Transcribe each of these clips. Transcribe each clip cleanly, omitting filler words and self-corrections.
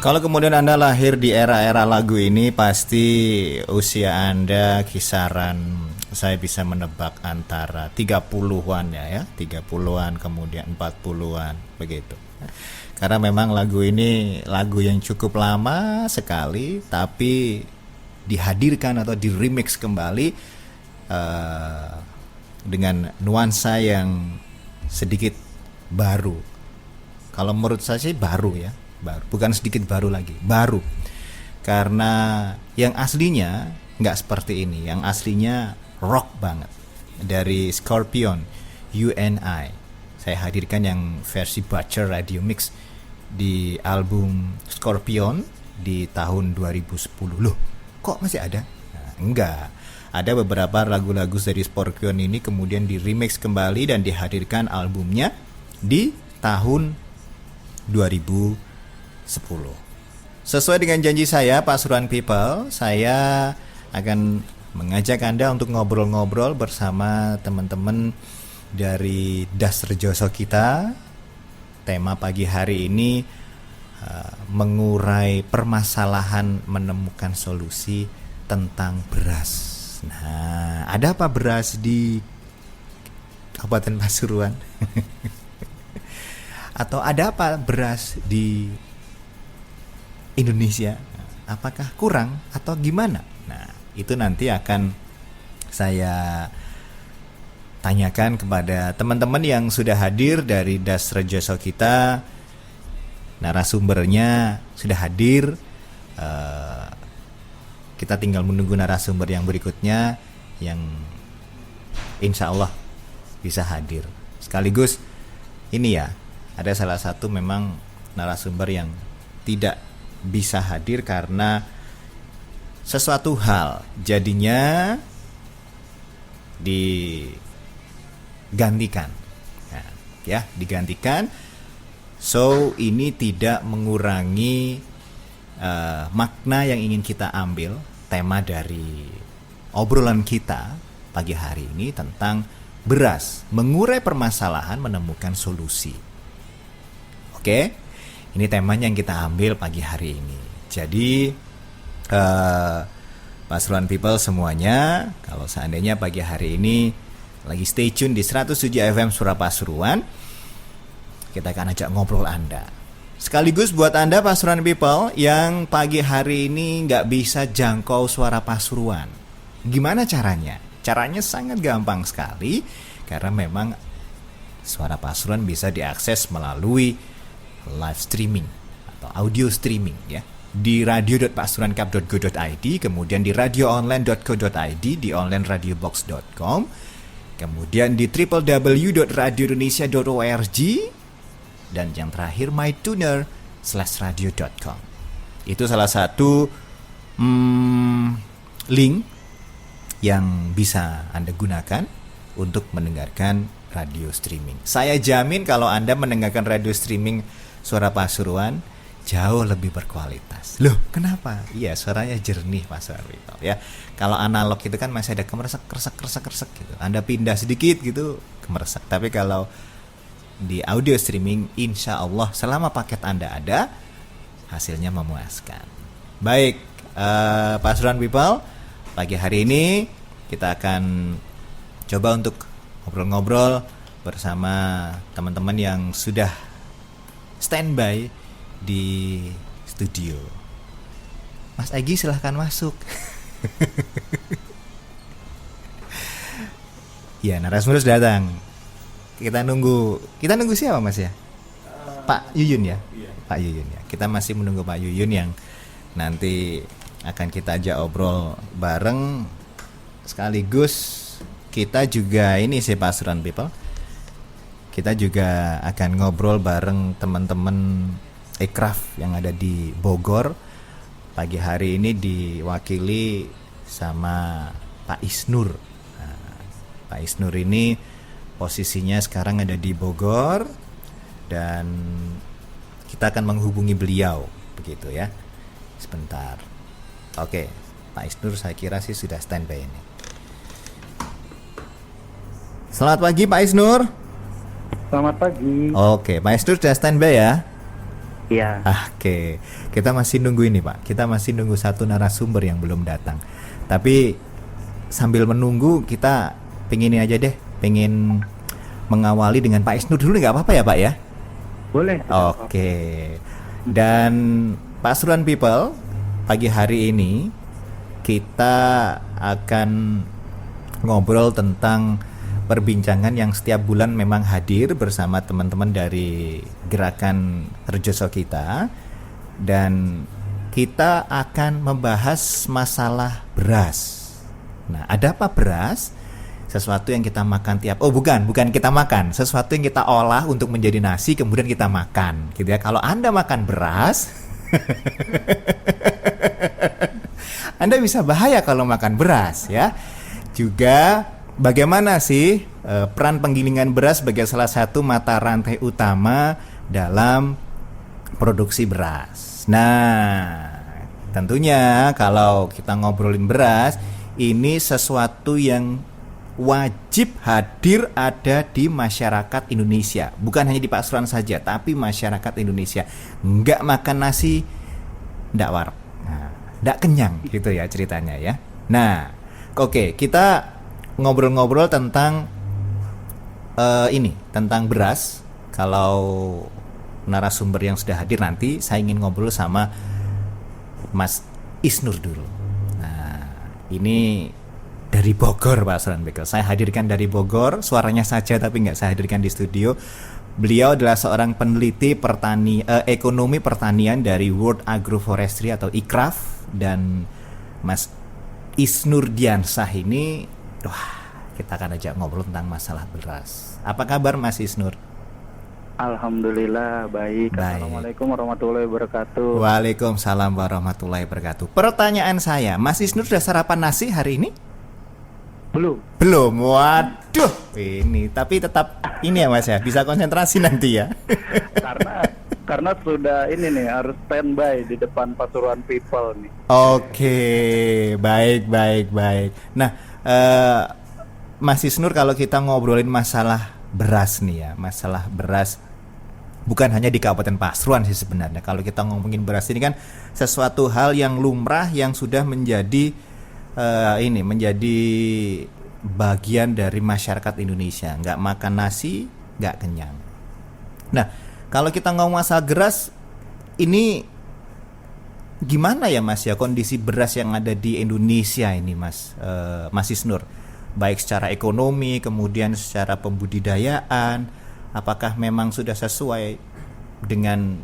Kalau kemudian Anda lahir di era-era lagu ini, pasti usia Anda kisaran, saya bisa menebak antara 30-an ya, 30-an kemudian 40-an begitu. Karena memang lagu ini lagu yang cukup lama sekali, tapi dihadirkan atau di remix kembali dengan nuansa yang sedikit baru. Kalau menurut saya sih baru ya, baru, bukan sedikit baru lagi, baru. Karena yang aslinya nggak seperti ini, yang aslinya rock banget dari Scorpion, You and I. Saya hadirkan yang versi Butcher Radio Mix di album Scorpion di tahun 2010. Loh, kok masih ada? Nah, enggak. Ada beberapa lagu-lagu dari Scorpion ini kemudian di remix kembali dan dihadirkan albumnya di tahun 2010. Sesuai dengan janji saya, Pasuruan People, saya akan mengajak Anda untuk ngobrol-ngobrol bersama teman-teman dari Das Rejoso kita. Tema pagi hari ini mengurai permasalahan, menemukan solusi tentang beras. Nah, ada apa beras di Kabupaten Pasuruan? Atau ada apa beras di Indonesia? Apakah kurang atau gimana? Nah, itu nanti akan saya tanyakan kepada teman-teman yang sudah hadir dari Das Rejoso kita. Narasumbernya sudah hadir. Kita tinggal menunggu narasumber yang berikutnya yang insya Allah bisa hadir. Sekaligus ini ya, ada salah satu memang narasumber yang tidak bisa hadir karena sesuatu hal jadinya digantikan. Nah, ya, digantikan. So ini tidak mengurangi makna yang ingin kita ambil. Tema dari obrolan kita pagi hari ini tentang beras, mengurai permasalahan, menemukan solusi. Oke, ini temanya yang kita ambil pagi hari ini. Jadi Pasuruan People semuanya, kalau seandainya pagi hari ini lagi stay tune di 107 FM Suara Pasuruan, kita akan ajak ngobrol Anda. Sekaligus buat Anda Pasuruan People yang pagi hari ini nggak bisa jangkau Suara Pasuruan, gimana caranya? Caranya sangat gampang sekali, karena memang Suara Pasuruan bisa diakses melalui live streaming atau audio streaming ya, di radio.pasurancap.go.id, kemudian di radioonline.co.id, di onlineradiobox.com, kemudian di www.radioindonesia.org, dan yang terakhir mytuner/radio.com. Itu salah satu link yang bisa Anda gunakan untuk mendengarkan radio streaming. Saya jamin kalau Anda mendengarkan radio streaming Suara Pasuruan jauh lebih berkualitas. Loh, kenapa? Iya, suaranya jernih Pasuruan People ya. Kalau analog itu kan masih ada kemeresek gitu. Anda pindah sedikit gitu kemeresek. Tapi kalau di audio streaming, insya Allah selama paket Anda ada, hasilnya memuaskan. Baik, Pasuruan People, pagi hari ini kita akan coba untuk ngobrol-ngobrol bersama teman-teman yang sudah standby di studio. Mas Egi silahkan masuk. Ya, narasumber sudah datang. Kita nunggu siapa Mas ya? Pak Yuyun ya? Iya. Pak Yuyun ya. Kita masih menunggu Pak Yuyun yang nanti akan kita ajak obrol bareng. Sekaligus kita juga ini sih Pasuruan People, kita juga akan ngobrol bareng teman-teman Ekraf yang ada di Bogor. Pagi hari ini diwakili sama Pak Isnur. Nah, Pak Isnur ini posisinya sekarang ada di Bogor dan kita akan menghubungi beliau begitu ya. Sebentar. Oke, Pak Isnur saya kira sih sudah standby ini. Selamat pagi Pak Isnur. Selamat pagi. Oke, Pak Isnur sudah standby ya? Iya. Oke, kita masih nunggu ini Pak. Kita masih nunggu satu narasumber yang belum datang. Tapi sambil menunggu kita pengen ini aja deh, pengen mengawali dengan Pak Isnur dulu, nggak apa-apa ya Pak ya? Boleh. Oke. Dan Pak Suruhan People, pagi hari ini kita akan ngobrol tentang perbincangan yang setiap bulan memang hadir bersama teman-teman dari gerakan Rejoso kita, dan kita akan membahas masalah beras. Nah, ada apa beras? Sesuatu yang kita makan bukan kita makan, sesuatu yang kita olah untuk menjadi nasi kemudian kita makan, gitu ya. Kalau Anda makan beras, Anda bisa bahaya kalau makan beras ya. Juga bagaimana sih peran penggilingan beras sebagai salah satu mata rantai utama dalam produksi beras. Nah, tentunya kalau kita ngobrolin beras, ini sesuatu yang wajib hadir ada di masyarakat Indonesia. Bukan hanya di Pasuruan saja, tapi masyarakat Indonesia. Nggak makan nasi, nggak wareg. Nah, nggak kenyang gitu ya ceritanya ya. Nah, oke, kita ngobrol-ngobrol tentang tentang beras. Kalau narasumber yang sudah hadir nanti, saya ingin ngobrol sama Mas Isnur dulu. Nah, ini dari Bogor Pak Suran Bekel. Saya hadirkan dari Bogor, suaranya saja tapi nggak saya hadirkan di studio. Beliau adalah seorang peneliti ekonomi pertanian dari World Agroforestry atau ICRAF, dan Mas Isnur Diansah ini, kita akan ajak ngobrol tentang masalah beras. Apa kabar Mas Isnur? Alhamdulillah baik. Assalamualaikum warahmatullahi wabarakatuh. Waalaikumsalam warahmatullahi wabarakatuh. Pertanyaan saya, Mas Isnur sudah sarapan nasi hari ini? Belum. Waduh, ini tapi tetap ini ya Mas ya, bisa konsentrasi nanti ya. karena sudah ini nih, harus standby di depan Pasuruan People nih. Oke, baik. Nah, Mas Isnur, kalau kita ngobrolin masalah beras nih ya, masalah beras bukan hanya di Kabupaten Pasuruan sih sebenarnya. Kalau kita ngomongin beras ini kan sesuatu hal yang lumrah yang sudah menjadi menjadi bagian dari masyarakat Indonesia. Nggak makan nasi, nggak kenyang. Nah, kalau kita ngomong masalah beras, ini gimana ya Mas ya kondisi beras yang ada di Indonesia ini Mas Isnur? Baik secara ekonomi, kemudian secara pembudidayaan, apakah memang sudah sesuai dengan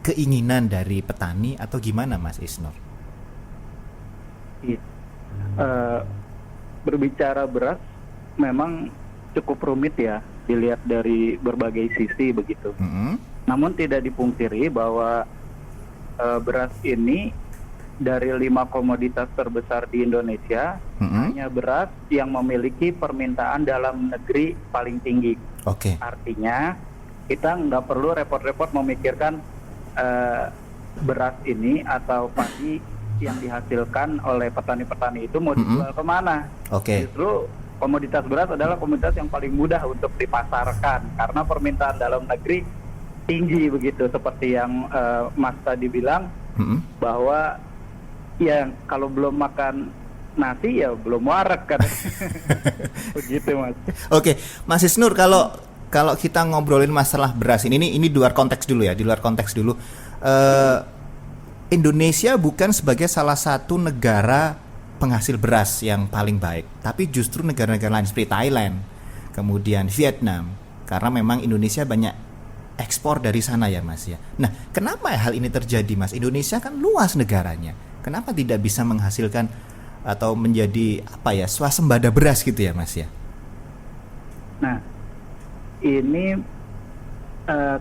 keinginan dari petani atau gimana Mas Isnur? Berbicara beras memang cukup rumit ya, dilihat dari berbagai sisi begitu. Namun tidak dipungkiri bahwa beras ini dari 5 komoditas terbesar di Indonesia, hanya beras yang memiliki permintaan dalam negeri paling tinggi. Artinya kita nggak perlu repot-repot memikirkan beras ini atau padi yang dihasilkan oleh petani-petani itu mau dijual kemana. Justru komoditas beras adalah komoditas yang paling mudah untuk dipasarkan karena permintaan dalam negeri tinggi begitu, seperti yang Mas tadi bilang, bahwa ya kalau belum makan nasi ya belum wareg kan. Begitu Mas. Mas Isnur, kalau kita ngobrolin masalah beras ini di luar konteks dulu ya, Indonesia bukan sebagai salah satu negara penghasil beras yang paling baik, tapi justru negara-negara lain seperti Thailand, kemudian Vietnam, karena memang Indonesia banyak ekspor dari sana ya Mas ya. Nah, kenapa hal ini terjadi Mas? Indonesia kan luas negaranya, kenapa tidak bisa menghasilkan atau menjadi swasembada beras gitu ya Mas ya? Nah, ini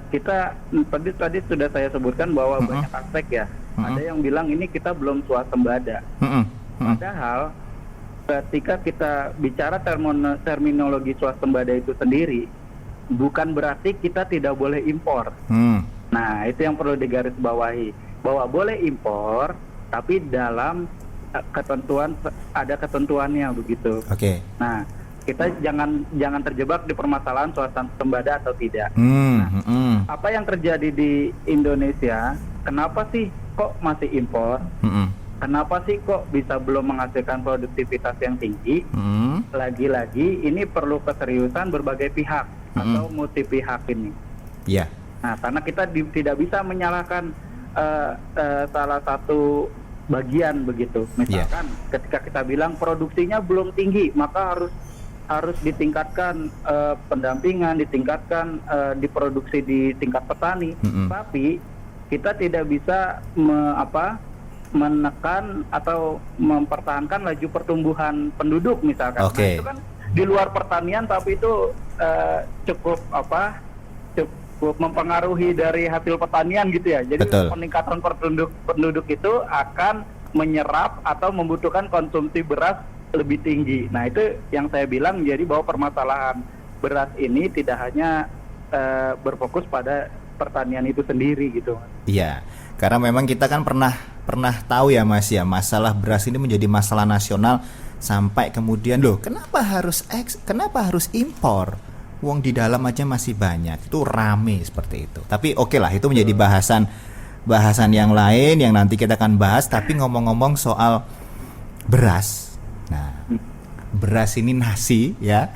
kita tadi sudah saya sebutkan bahwa banyak aspek ya. Ada yang bilang ini kita belum swasembada. Padahal ketika kita bicara terminologi swasembada itu sendiri, bukan berarti kita tidak boleh impor. Nah, itu yang perlu digarisbawahi, bahwa boleh impor, tapi dalam ketentuan, ada ketentuannya begitu. Oke. Nah, kita jangan terjebak di permasalahan swasembada atau tidak. Apa yang terjadi di Indonesia? Kenapa sih kok masih impor? Kenapa sih kok bisa belum menghasilkan produktivitas yang tinggi? Lagi-lagi ini perlu keseriusan berbagai pihak atau multi pihak ini. Iya. Nah, karena kita tidak bisa menyalahkan salah satu bagian begitu. Misalkan ketika kita bilang produksinya belum tinggi, maka harus ditingkatkan pendampingan, ditingkatkan diproduksi di tingkat petani. Tapi kita tidak bisa menekan atau mempertahankan laju pertumbuhan penduduk misalkan. Nah, itu kan di luar pertanian, tapi itu cukup mempengaruhi dari hasil pertanian gitu ya. Jadi peningkatan penduduk itu akan menyerap atau membutuhkan konsumsi beras lebih tinggi. Nah, itu yang saya bilang, jadi bahwa permasalahan beras ini tidak hanya berfokus pada pertanian itu sendiri gitu. Iya, karena memang kita kan pernah tahu ya Mas ya, masalah beras ini menjadi masalah nasional sampai kemudian kenapa harus impor? Wong di dalam aja masih banyak. Itu rame seperti itu. Tapi oke lah, itu menjadi bahasan yang lain yang nanti kita akan bahas. Tapi ngomong-ngomong soal beras. Nah, beras ini nasi ya.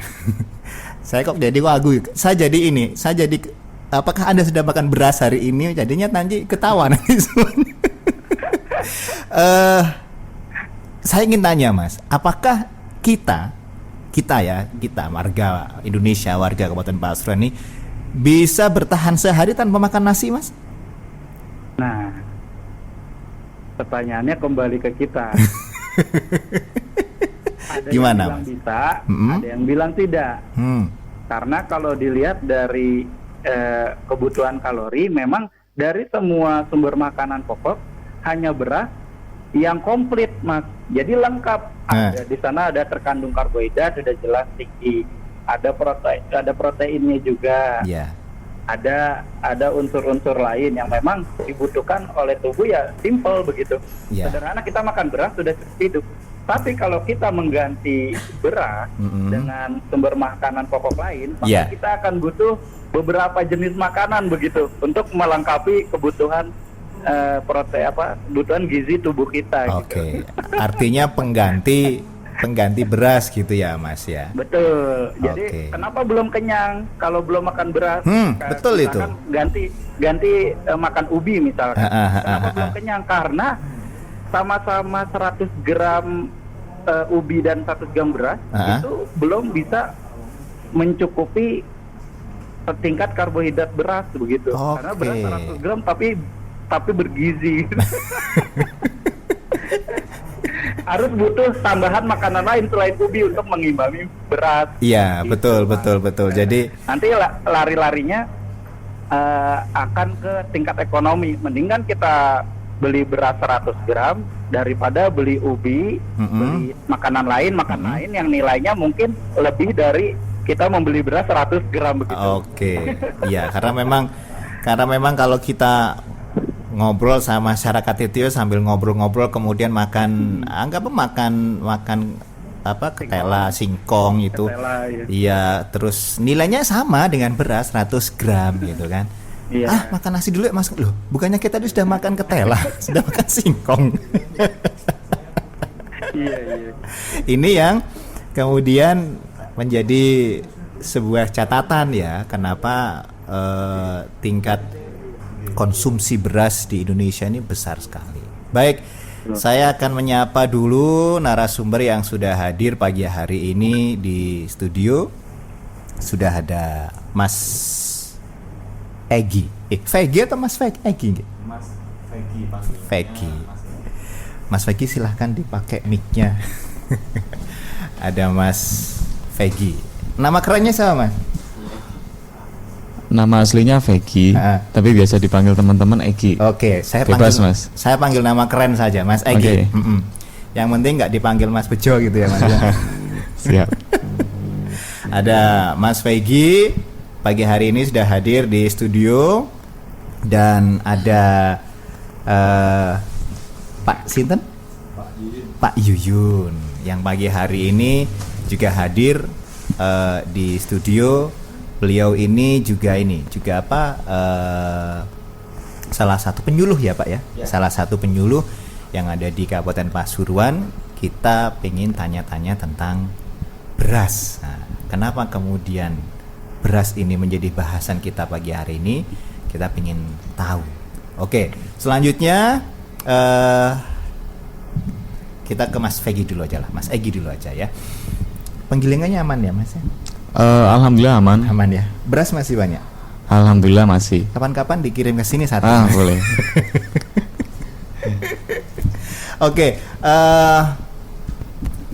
Saya kok jadi wagu. Saya jadi apakah Anda sudah makan beras hari ini? Jadinya nanti ketawa nanti semuanya. Saya ingin tanya Mas, apakah kita warga Indonesia, warga Kabupaten Pasuruan ini bisa bertahan sehari tanpa makan nasi, Mas? Nah, pertanyaannya kembali ke kita. Ada Gimana, yang bilang Mas? bisa, ada yang bilang tidak. Karena kalau dilihat dari kebutuhan kalori, memang dari semua sumber makanan pokok hanya beras yang komplit, Mas. Jadi lengkap. Di sana ada terkandung karbohidrat, sudah jelas tinggi. Ada proteinnya juga. Yeah. Ada unsur-unsur lain yang memang dibutuhkan oleh tubuh, ya simple begitu. Yeah. Sederhana, kita makan beras sudah seperti itu. Tapi kalau kita mengganti beras dengan sumber makanan pokok lain, maka kita akan butuh beberapa jenis makanan begitu untuk melengkapi kebutuhan kebutuhan gizi tubuh kita. Oke. Artinya pengganti beras gitu ya, Mas ya. Betul. Jadi kenapa belum kenyang kalau belum makan beras? Betul itu. Ganti makan ubi misalkan. Kenapa belum kenyang? Karena sama-sama 100 gram ubi dan 100 gram beras itu belum bisa mencukupi tingkat karbohidrat beras begitu. Karena beras 100 gram tapi bergizi. Harus butuh tambahan makanan lain selain ubi untuk mengimbangi beras. Iya, betul. Jadi nanti lari-larinya akan ke tingkat ekonomi. Mendingan kita beli beras 100 gram daripada beli ubi, beli makanan lain yang nilainya mungkin lebih dari kita membeli beras 100 gram begitu. Oke. Iya, karena memang kalau kita ngobrol sama masyarakat itu sambil ngobrol-ngobrol kemudian makan ketela, singkong itu. Ketela, iya, terus nilainya sama dengan beras 100 gram gitu kan. Iya. Makan nasi dulu ya Mas. Loh, bukannya kita tadi sudah makan ketela, sudah makan singkong. Iya. Ini yang kemudian menjadi sebuah catatan ya, kenapa tingkat konsumsi beras di Indonesia ini besar sekali. Baik, saya akan menyapa dulu narasumber yang sudah hadir pagi hari ini di studio. Sudah ada Mas Egy. Vegi atau Mas Egy? Mas Vegi. Vegi. Mas Vegi silahkan dipakai mic-nya. Ada Mas Vegi. Nama kerennya siapa, Mas? Nama aslinya Vegi, tapi biasa dipanggil teman-teman Egy. Oke, Bebas, Mas. Saya panggil nama keren saja, Mas Egy. Yang penting nggak dipanggil Mas Bejo gitu ya, Mas. Siap. Ada Mas Vegi pagi hari ini sudah hadir di studio, dan ada Pak Sinten? Pak Yuyun yang pagi hari ini juga hadir di studio. Beliau ini juga salah satu penyuluh ya Pak ya. Salah satu penyuluh yang ada di Kabupaten Pasuruan. Kita pengen tanya-tanya tentang beras. Nah, kenapa kemudian beras ini menjadi bahasan kita pagi hari ini? Kita pengen tahu. Oke, selanjutnya kita ke Mas Fegi dulu aja lah, Mas Egi dulu aja ya. Penggilingannya aman ya Mas? Alhamdulillah aman. Aman ya. Beras masih banyak. Alhamdulillah masih. Kapan-kapan dikirim ke sini satu. Boleh. Oke,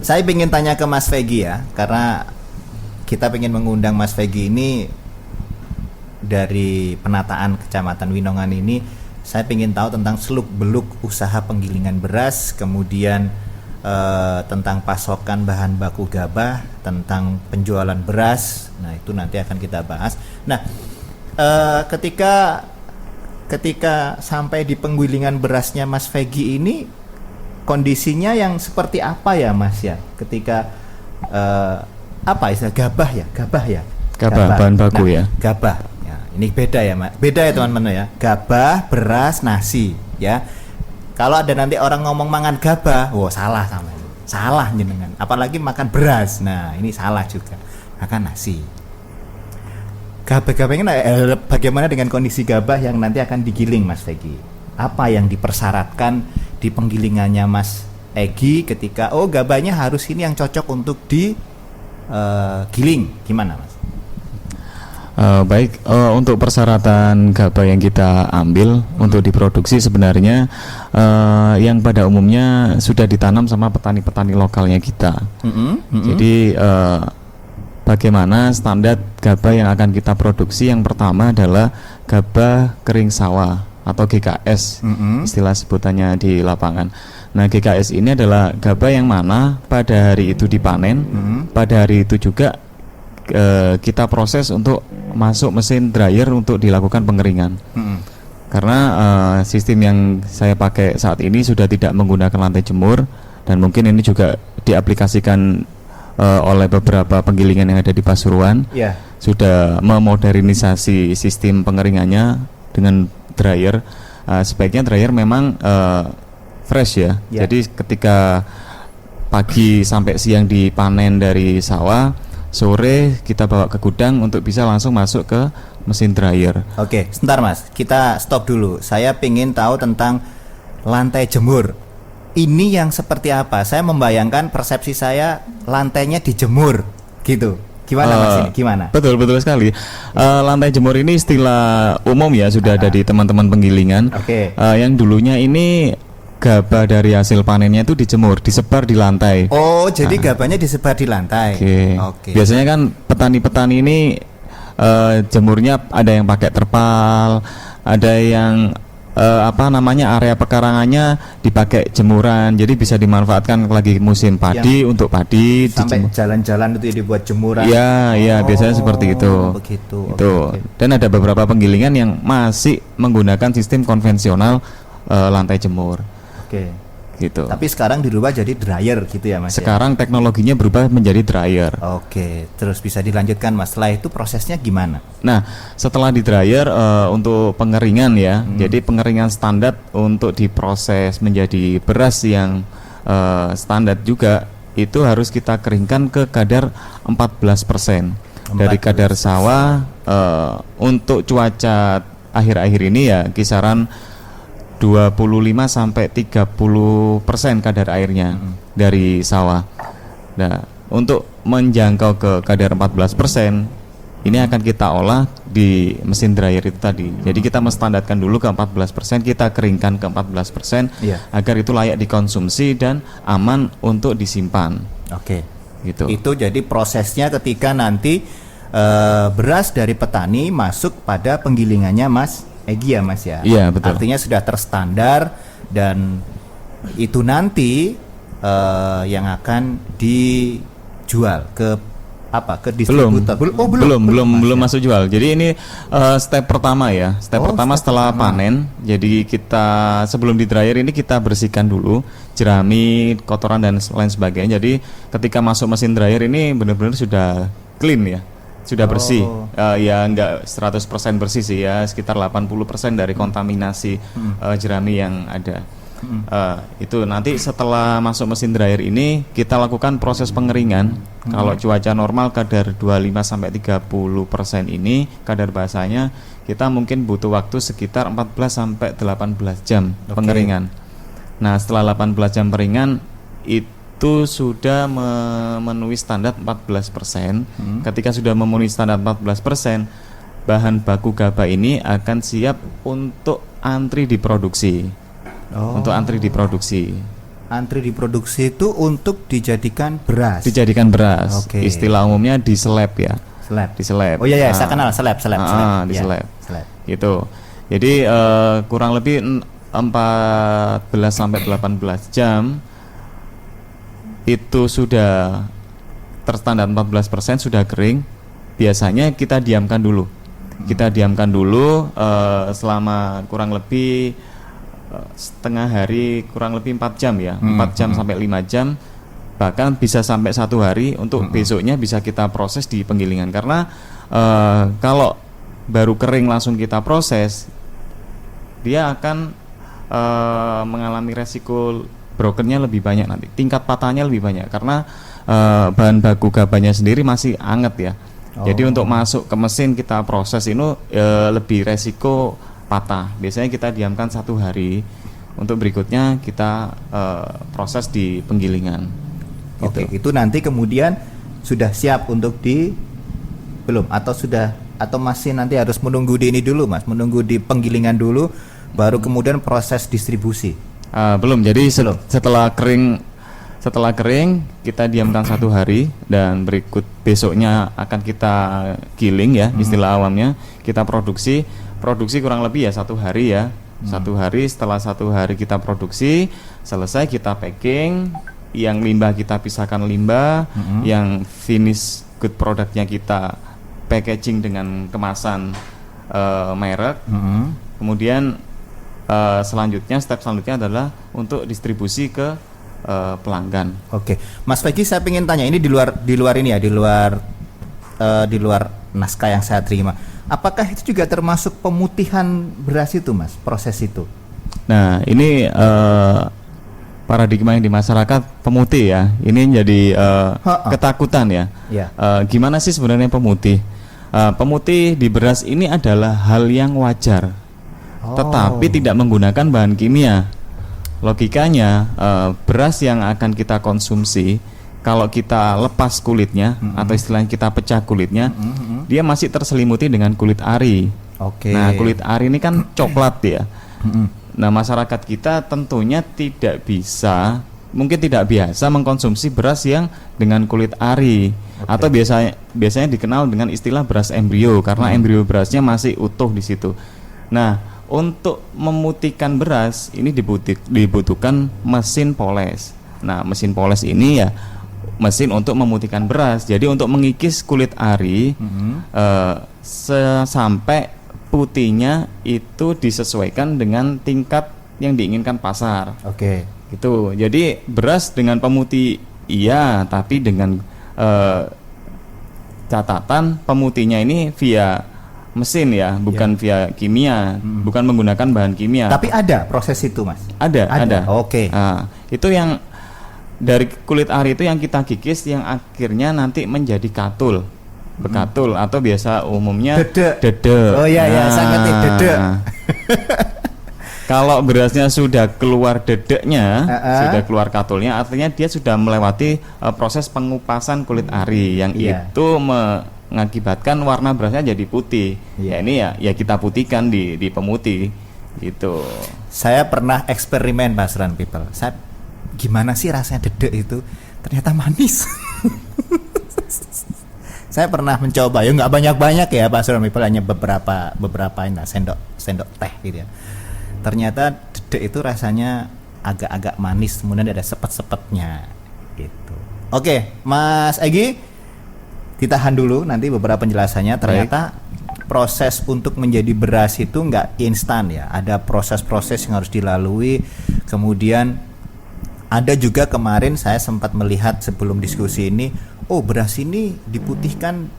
saya ingin tanya ke Mas Fegi ya, karena kita ingin mengundang Mas Fegi ini dari penataan Kecamatan Winongan ini. Saya ingin tahu tentang seluk-beluk usaha penggilingan beras, kemudian tentang pasokan bahan baku gabah, tentang penjualan beras. Nah, itu nanti akan kita bahas. Nah, ketika sampai di penggilingan berasnya Mas Fegi ini, kondisinya yang seperti apa ya Mas ya? Ketika apa istilah gabah ya? Gabah bahan baku ya. Gabah. Ya, ini beda ya Mas. Beda ya teman-teman ya. Gabah, beras, nasi ya. Kalau ada nanti orang ngomong mangan gabah, salah sama itu. Salah jenengan. Apalagi makan beras. Nah, ini salah juga. Makan nasi. Gabah ini bagaimana dengan kondisi gabah yang nanti akan digiling Mas Fegi? Apa yang dipersyaratkan di penggilingannya Mas Egi ketika gabahnya harus ini yang cocok untuk digiling? Gimana Mas? Baik, untuk persyaratan gabah yang kita ambil untuk diproduksi sebenarnya yang pada umumnya sudah ditanam sama petani-petani lokalnya kita. Jadi bagaimana standar gabah yang akan kita produksi? Yang pertama adalah gabah kering sawah atau GKS, istilah sebutannya di lapangan. Nah, GKS ini adalah gabah yang mana pada hari itu dipanen, pada hari itu juga kita proses untuk masuk mesin dryer untuk dilakukan pengeringan. Karena sistem yang saya pakai saat ini sudah tidak menggunakan lantai jemur, dan mungkin ini juga diaplikasikan oleh beberapa penggilingan yang ada di Pasuruan. Sudah memodernisasi sistem pengeringannya dengan dryer. Sebaiknya dryer memang fresh ya. Jadi ketika pagi sampai siang dipanen dari sawah, sore kita bawa ke gudang untuk bisa langsung masuk ke mesin dryer. Oke, sebentar Mas, kita stop dulu. Saya ingin tahu tentang lantai jemur. Ini yang seperti apa? Saya membayangkan persepsi saya lantainya dijemur gitu. Gimana Mas ini? Gimana? Betul sekali. Lantai jemur ini istilah umum ya, sudah ada di teman-teman penggilingan. Yang dulunya ini gabah dari hasil panennya itu dijemur, disebar di lantai. Jadi gabahnya disebar di lantai. Oke. Biasanya kan petani-petani ini jemurnya ada yang pakai terpal, ada yang area pekarangannya dipakai jemuran, jadi bisa dimanfaatkan lagi musim padi untuk padi. Sampai jalan-jalan itu dibuat jemuran. Iya, biasanya seperti itu. Begitu. Dan ada beberapa penggilingan yang masih menggunakan sistem konvensional lantai jemur. Gitu. Tapi sekarang dirubah jadi dryer gitu ya Mas? Sekarang teknologinya berubah menjadi dryer. Terus bisa dilanjutkan Mas. Setelah itu prosesnya gimana? Nah, setelah di dryer untuk pengeringan ya. Jadi pengeringan standar untuk diproses menjadi beras yang standar juga itu harus kita keringkan ke kadar 14% dari kadar sawah. Untuk cuaca akhir-akhir ini ya kisaran 25 sampai 30% kadar airnya dari sawah. Nah, untuk menjangkau ke kadar 14%, ini akan kita olah di mesin dryer itu tadi. Jadi kita menstandarkan dulu ke 14%, kita keringkan ke 14% agar itu layak dikonsumsi dan aman untuk disimpan. Gitu. Itu jadi prosesnya ketika nanti beras dari petani masuk pada penggilingannya Mas Egi ya Mas ya? Iya, betul. Artinya sudah terstandar dan itu nanti yang akan dijual ke distributor. Belum masuk jual. Jadi ini step pertama ya. Step pertama setelah panen. Jadi kita sebelum di dryer ini kita bersihkan dulu jerami, kotoran dan lain sebagainya. Jadi ketika masuk mesin dryer ini benar-benar sudah clean ya, sudah bersih. Oh. Ya enggak 100% bersih sih ya, sekitar 80% dari kontaminasi jerami yang ada. Itu nanti setelah masuk mesin dryer ini kita lakukan proses pengeringan. Kalau cuaca normal kadar 25-30% ini kadar basahnya, kita mungkin butuh waktu sekitar 14-18 jam pengeringan. Nah, setelah 18 jam pengeringan itu sudah memenuhi standar 14%. Ketika sudah memenuhi standar 14%, bahan baku GABA ini akan siap untuk antri diproduksi. Untuk antri diproduksi. Antri diproduksi itu untuk dijadikan beras. Dijadikan beras. Oke. Istilah umumnya di slab ya. Slab. Di slab. Oh iya, saya kenal slab. Di Ya, slab. slab. Gitu. Jadi kurang lebih 14-18 jam itu sudah terstandar 14%, sudah kering. Biasanya kita diamkan dulu. Kita diamkan dulu selama kurang lebih setengah hari, kurang lebih 4 jam ya. 4 jam sampai 5 jam, bahkan bisa sampai 1 hari untuk besoknya bisa kita proses di penggilingan. Karena kalau baru kering langsung kita proses, dia akan mengalami resiko brokennya lebih banyak nanti, tingkat patahnya lebih banyak karena bahan baku GABA-nya sendiri masih anget ya. Jadi untuk masuk ke mesin kita proses ini lebih resiko patah. Biasanya kita diamkan 1 hari, untuk berikutnya kita proses di penggilingan. Oke, itu nanti kemudian sudah siap untuk belum atau masih nanti harus menunggu di ini dulu Mas, menunggu di penggilingan dulu baru kemudian proses distribusi. Belum. Jadi setelah kering kita diamkan 1 hari dan besoknya akan kita giling ya, istilah awamnya. Kita produksi kurang lebih ya 1 hari ya. 1 hari, setelah 1 hari kita produksi selesai, kita packing. Yang limbah kita pisahkan limbah, yang finish good produknya kita packaging dengan kemasan merek. Kemudian step selanjutnya adalah untuk distribusi ke pelanggan. Oke, Mas Peggy, saya ingin tanya, ini di luar ini ya, di luar naskah yang saya terima. Apakah itu juga termasuk pemutihan beras itu, Mas? Proses itu? Nah, ini paradigma yang di masyarakat pemutih ya. Ini jadi ketakutan ya. Gimana sih sebenarnya pemutih? Pemutih di beras ini adalah hal yang wajar, tetapi tidak menggunakan bahan kimia. Logikanya beras yang akan kita konsumsi, kalau kita lepas kulitnya atau istilahnya kita pecah kulitnya, dia masih terselimuti dengan kulit ari. Nah, kulit ari ini kan coklat ya. Nah, masyarakat kita tentunya mungkin tidak biasa mengkonsumsi beras yang dengan kulit ari, atau biasanya dikenal dengan istilah beras embrio karena embrio berasnya masih utuh di situ. Nah, untuk memutihkan beras ini dibutuhkan mesin poles. Nah, mesin poles ini ya mesin untuk memutihkan beras. Jadi untuk mengikis kulit ari sampai putihnya itu disesuaikan dengan tingkat yang diinginkan pasar. Gitu. Jadi beras dengan pemutih iya, tapi dengan catatan pemutihnya ini via mesin ya, bukan via kimia, bukan menggunakan bahan kimia. Tapi ada proses itu, Mas? Ada. Nah, itu yang dari kulit ari itu yang kita kikis, yang akhirnya nanti menjadi katul, bekatul atau biasa umumnya dedek. Oh iya, saya ngerti dedek. Kalau berasnya sudah keluar dedeknya, sudah keluar katulnya, artinya dia sudah melewati proses pengupasan kulit ari yang itu mengakibatkan warna berasnya jadi putih. Ya ini ya kita putihkan di pemutih gitu. Saya pernah eksperimen, Mas Run People. Gimana sih rasanya dedek itu? Ternyata manis. Saya pernah mencoba, ya nggak banyak-banyak ya, Mas Run People, hanya beberapa sendok teh gitu ya. Ternyata dedek itu rasanya agak-agak manis, kemudian ada sepet-sepetnya gitu. Oke, Mas Egy, ditahan dulu nanti beberapa penjelasannya. Ternyata proses untuk menjadi beras itu nggak instan ya, ada proses-proses yang harus dilalui. Kemudian ada juga kemarin saya sempat melihat sebelum diskusi ini oh beras ini diputihkan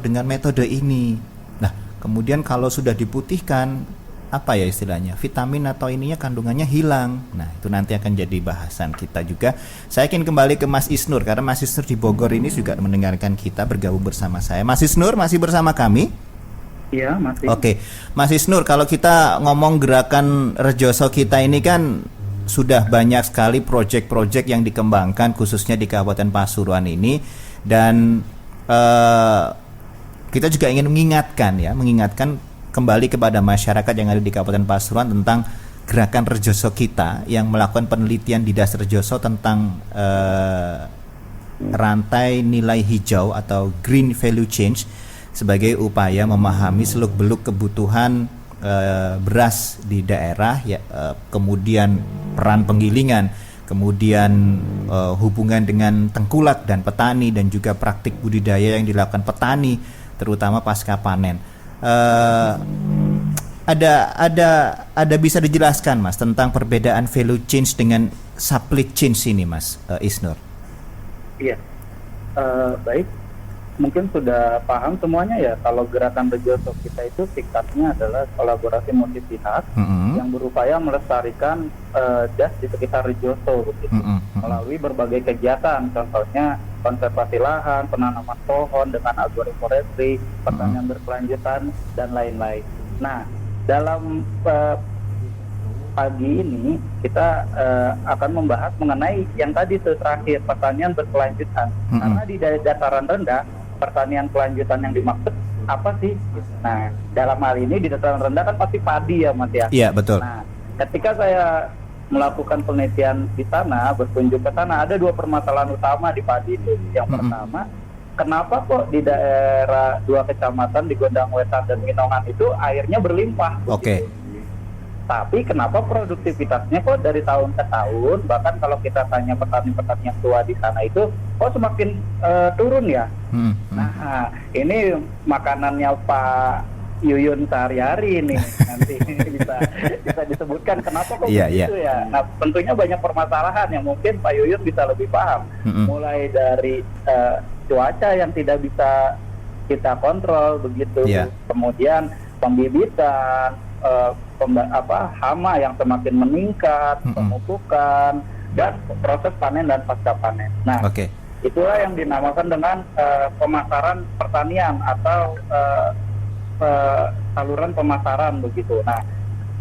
dengan metode ini. Nah, kemudian kalau sudah diputihkan, apa ya istilahnya, vitamin atau ininya kandungannya hilang. Nah, itu nanti akan jadi bahasan kita juga. Saya ingin kembali ke Mas Isnur, karena Mas Isnur di Bogor ini juga mendengarkan kita, bergabung bersama saya. Mas Isnur masih bersama kami? Iya, masih. Oke, Mas Isnur, kalau kita ngomong gerakan Rejoso kita ini kan sudah banyak sekali proyek-proyek yang dikembangkan khususnya di Kabupaten Pasuruan ini, dan kita juga ingin mengingatkan kembali kepada masyarakat yang ada di Kabupaten Pasuruan tentang gerakan Rejoso kita yang melakukan penelitian di Das Rejoso tentang rantai nilai hijau atau green value change sebagai upaya memahami seluk-beluk kebutuhan beras di daerah, ya, kemudian peran penggilingan, kemudian hubungan dengan tengkulak dan petani, dan juga praktik budidaya yang dilakukan petani terutama pasca panen. Ada bisa dijelaskan Mas tentang perbedaan value change dengan supply change ini, Mas Isnur? Iya, baik. Mungkin sudah paham semuanya ya, kalau gerakan Rejoso kita itu sikapnya adalah kolaborasi multi pihak yang berupaya melestarikan das di sekitar Rejoso begitu, melalui berbagai kegiatan, contohnya konservasi lahan, penanaman pohon dengan agroforestry, pertanian berkelanjutan, dan lain-lain. Nah, dalam pagi ini kita akan membahas mengenai yang tadi terakhir, pertanian berkelanjutan. Karena di dataran rendah, pertanian kelanjutan yang dimaksud apa sih? Nah, dalam hal ini di dataran rendah kan pasti padi ya, Mas ya. Iya, betul. Nah, ketika saya melakukan penelitian di sana, berkunjung ke sana, ada dua permasalahan utama di padi itu. Yang pertama, kenapa kok di daerah 2 kecamatan di Gondang Wetan dan Winongan itu airnya berlimpah? Oke. Tapi kenapa produktivitasnya kok dari tahun ke tahun, bahkan kalau kita tanya petani-petani yang tua di sana itu, kok semakin turun ya? Nah, ini makanannya Pak Yuyun sehari-hari ini nanti bisa disebutkan kenapa kok begitu ya. Nah, tentunya banyak permasalahan yang mungkin Pak Yuyun bisa lebih paham. Mulai dari cuaca yang tidak bisa kita kontrol begitu, kemudian pembibitan, hama yang semakin meningkat, pemupukan, dan proses panen dan pasca panen. Nah, itulah yang dinamakan dengan pemasaran pertanian atau saluran pemasaran begitu. Nah,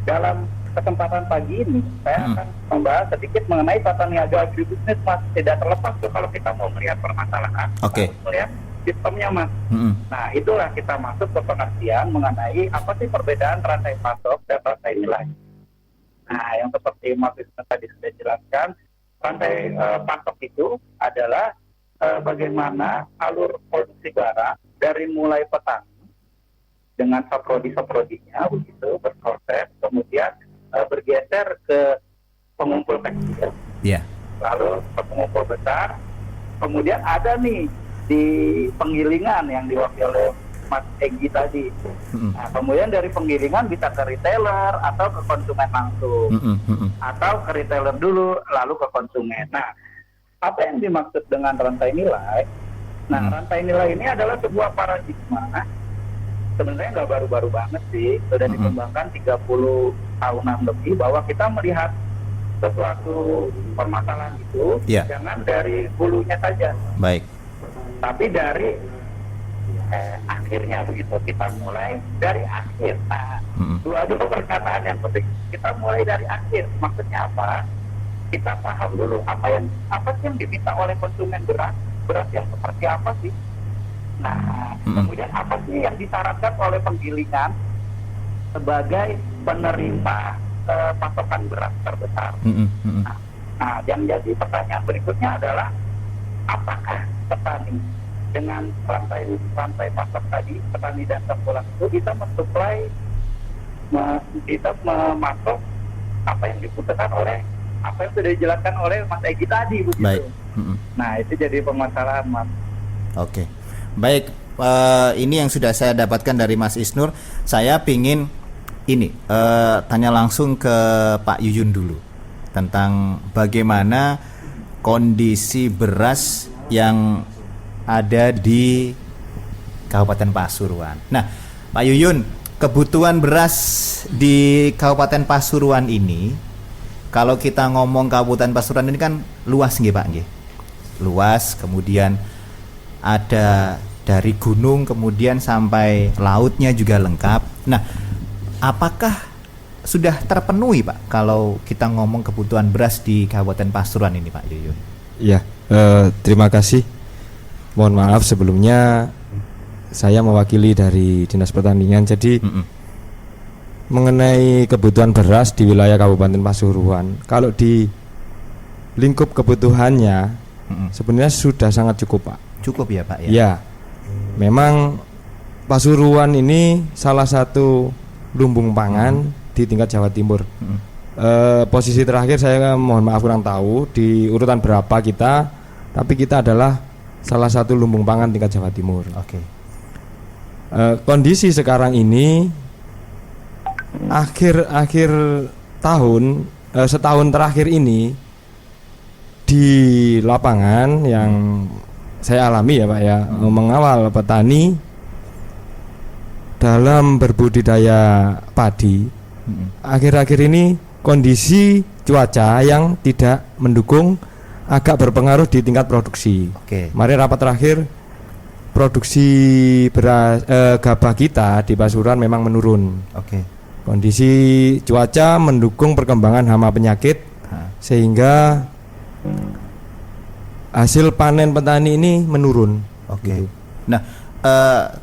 dalam kesempatan pagi ini saya akan membahas sedikit mengenai tata niaga agribisnis, Mas. Tidak terlepas tuh kalau kita mau melihat permasalahan, melihat sistemnya, Mas. Nah, itulah kita masuk ke pengertian mengenai apa sih perbedaan rantai pasok dan rantai nilai. Nah, yang seperti Mas Wisnu tadi sudah jelaskan, rantai pasok itu adalah bagaimana alur produksi barang dari mulai petani dengan saprodi-saprodinya begitu berproses, kemudian bergeser ke pengumpul kecil, lalu ke pengumpul besar, kemudian ada nih di penggilingan yang diwakili oleh Mas Egy tadi. Nah, kemudian dari penggilingan bisa ke retailer atau ke konsumen langsung, atau ke retailer dulu lalu ke konsumen. Nah, apa yang dimaksud dengan rantai nilai? Nah, rantai nilai ini adalah sebuah paradigma. Sebenarnya nggak baru-baru banget sih, sudah dikembangkan 30 tahunan lebih, bahwa kita melihat sesuatu permasalahan itu jangan dari hulunya saja, tapi dari akhirnya begitu. Kita mulai dari akhir. Nah, dua perkataan yang penting, kita mulai dari akhir. Maksudnya apa? Kita paham dulu apa sih yang diminta oleh konsumen beras yang seperti apa sih. Nah, kemudian apa sih yang disyaratkan oleh penggilingan sebagai penerima pasokan beras terbesar. Nah, yang jadi pertanyaan berikutnya adalah apakah petani dengan rantai pasok tadi, petani dan tengkulak itu bisa mensuplai, bisa memasok apa yang dibutuhkan oleh apa yang sudah dijelaskan oleh Mas Egy tadi begitu. Nah, itu jadi permasalahan, Mas. Baik, ini yang sudah saya dapatkan dari Mas Isnur. Saya pingin tanya langsung ke Pak Yuyun dulu tentang bagaimana kondisi beras yang ada di Kabupaten Pasuruan. Nah, Pak Yuyun, kebutuhan beras di Kabupaten Pasuruan ini, kalau kita ngomong Kabupaten Pasuruan ini kan luas nggih Pak nggih. Luas, kemudian ada dari gunung kemudian sampai lautnya juga lengkap. Nah, apakah sudah terpenuhi Pak kalau kita ngomong kebutuhan beras di Kabupaten Pasuruan ini Pak Yuyun? Ya, terima kasih. Mohon maaf sebelumnya saya mewakili dari Dinas Pertanian. Jadi mengenai kebutuhan beras di wilayah Kabupaten Pasuruan, kalau di lingkup kebutuhannya sebenarnya sudah sangat cukup Pak. Cukup ya Pak ya? Ya, memang Pasuruan ini salah satu lumbung pangan di tingkat Jawa Timur. Posisi terakhir saya mohon maaf kurang tahu di urutan berapa kita, tapi kita adalah salah satu lumbung pangan tingkat Jawa Timur. Oke. Kondisi sekarang ini akhir tahun, setahun terakhir ini di lapangan yang saya alami ya Pak ya, mengawal petani dalam berbudidaya padi. Akhir-akhir ini kondisi cuaca yang tidak mendukung agak berpengaruh di tingkat produksi. Kemarin rapat terakhir produksi beras gabah kita di Pasuruan memang menurun. Kondisi cuaca mendukung perkembangan hama penyakit sehingga hasil panen petani ini menurun. Gitu. Nah,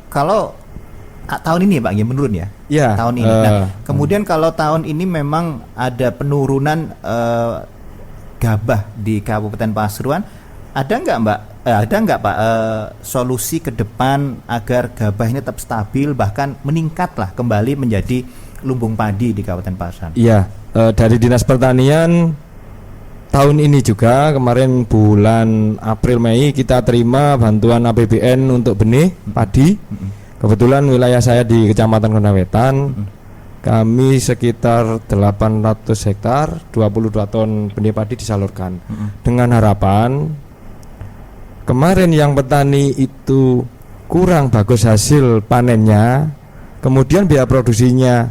kalau tahun ini Pak ya menurun ya? Ya. Tahun ini. Nah, kemudian kalau tahun ini memang ada penurunan gabah di Kabupaten Pasuruan, ada nggak Pak solusi ke depan agar gabah ini tetap stabil bahkan meningkatlah kembali menjadi lumbung padi di Kabupaten Pasuruan? Iya, dari Dinas Pertanian tahun ini juga kemarin bulan April Mei kita terima bantuan APBN untuk benih padi. Kebetulan wilayah saya di Kecamatan Gondawetan, kami sekitar 800 hektar, 22 ton benih padi disalurkan. Dengan harapan kemarin yang petani itu kurang bagus hasil panennya, kemudian biaya produksinya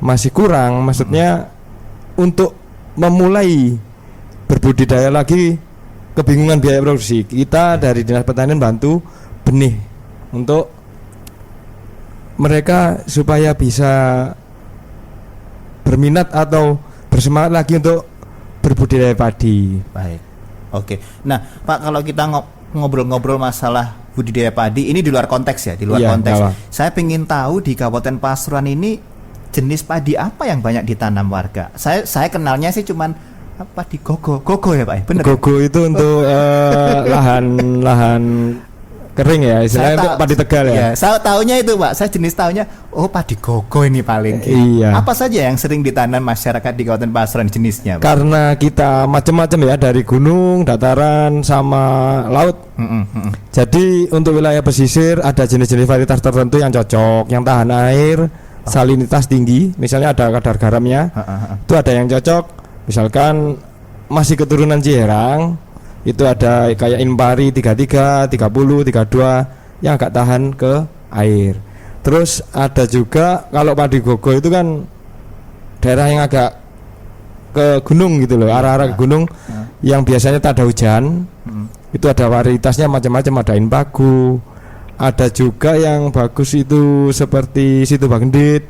masih kurang, maksudnya untuk memulai berbudidaya lagi kebingungan biaya produksi. Kita dari Dinas Pertanian bantu benih untuk mereka supaya bisa berminat atau bersemangat lagi untuk berbudidaya padi. Baik. Oke. Nah, Pak, kalau kita ngobrol-ngobrol masalah budidaya padi ini di luar konteks ya, di luar konteks. Saya ingin tahu di Kabupaten Pasuruan ini jenis padi apa yang banyak ditanam warga. Saya kenalnya sih cuman padi gogo ya Pak ya, bener? Gogo itu untuk lahan kering ya, istilahnya untuk padi Tegal ya. Iya, saya taunya itu Pak, saya jenis taunya padi gogo ini paling. Iya. Apa saja yang sering ditanam masyarakat di Kabupaten Pasuruan jenisnya Pak? Karena kita macam-macam ya, dari gunung, dataran, sama laut. Jadi untuk wilayah pesisir ada jenis-jenis varietas tertentu yang cocok, yang tahan air, salinitas tinggi, misalnya ada kadar garamnya. Itu ada yang cocok, misalkan masih keturunan Ciherang, itu ada kayak Impari 33, 30, 32 yang agak tahan ke air. Terus ada juga kalau padi gogo itu kan daerah yang agak ke gunung gitu loh, arah-arah ke gunung yang biasanya tak ada hujan. Itu ada varietasnya macam-macam, ada Inpagu, ada juga yang bagus itu seperti Situ Bagendit.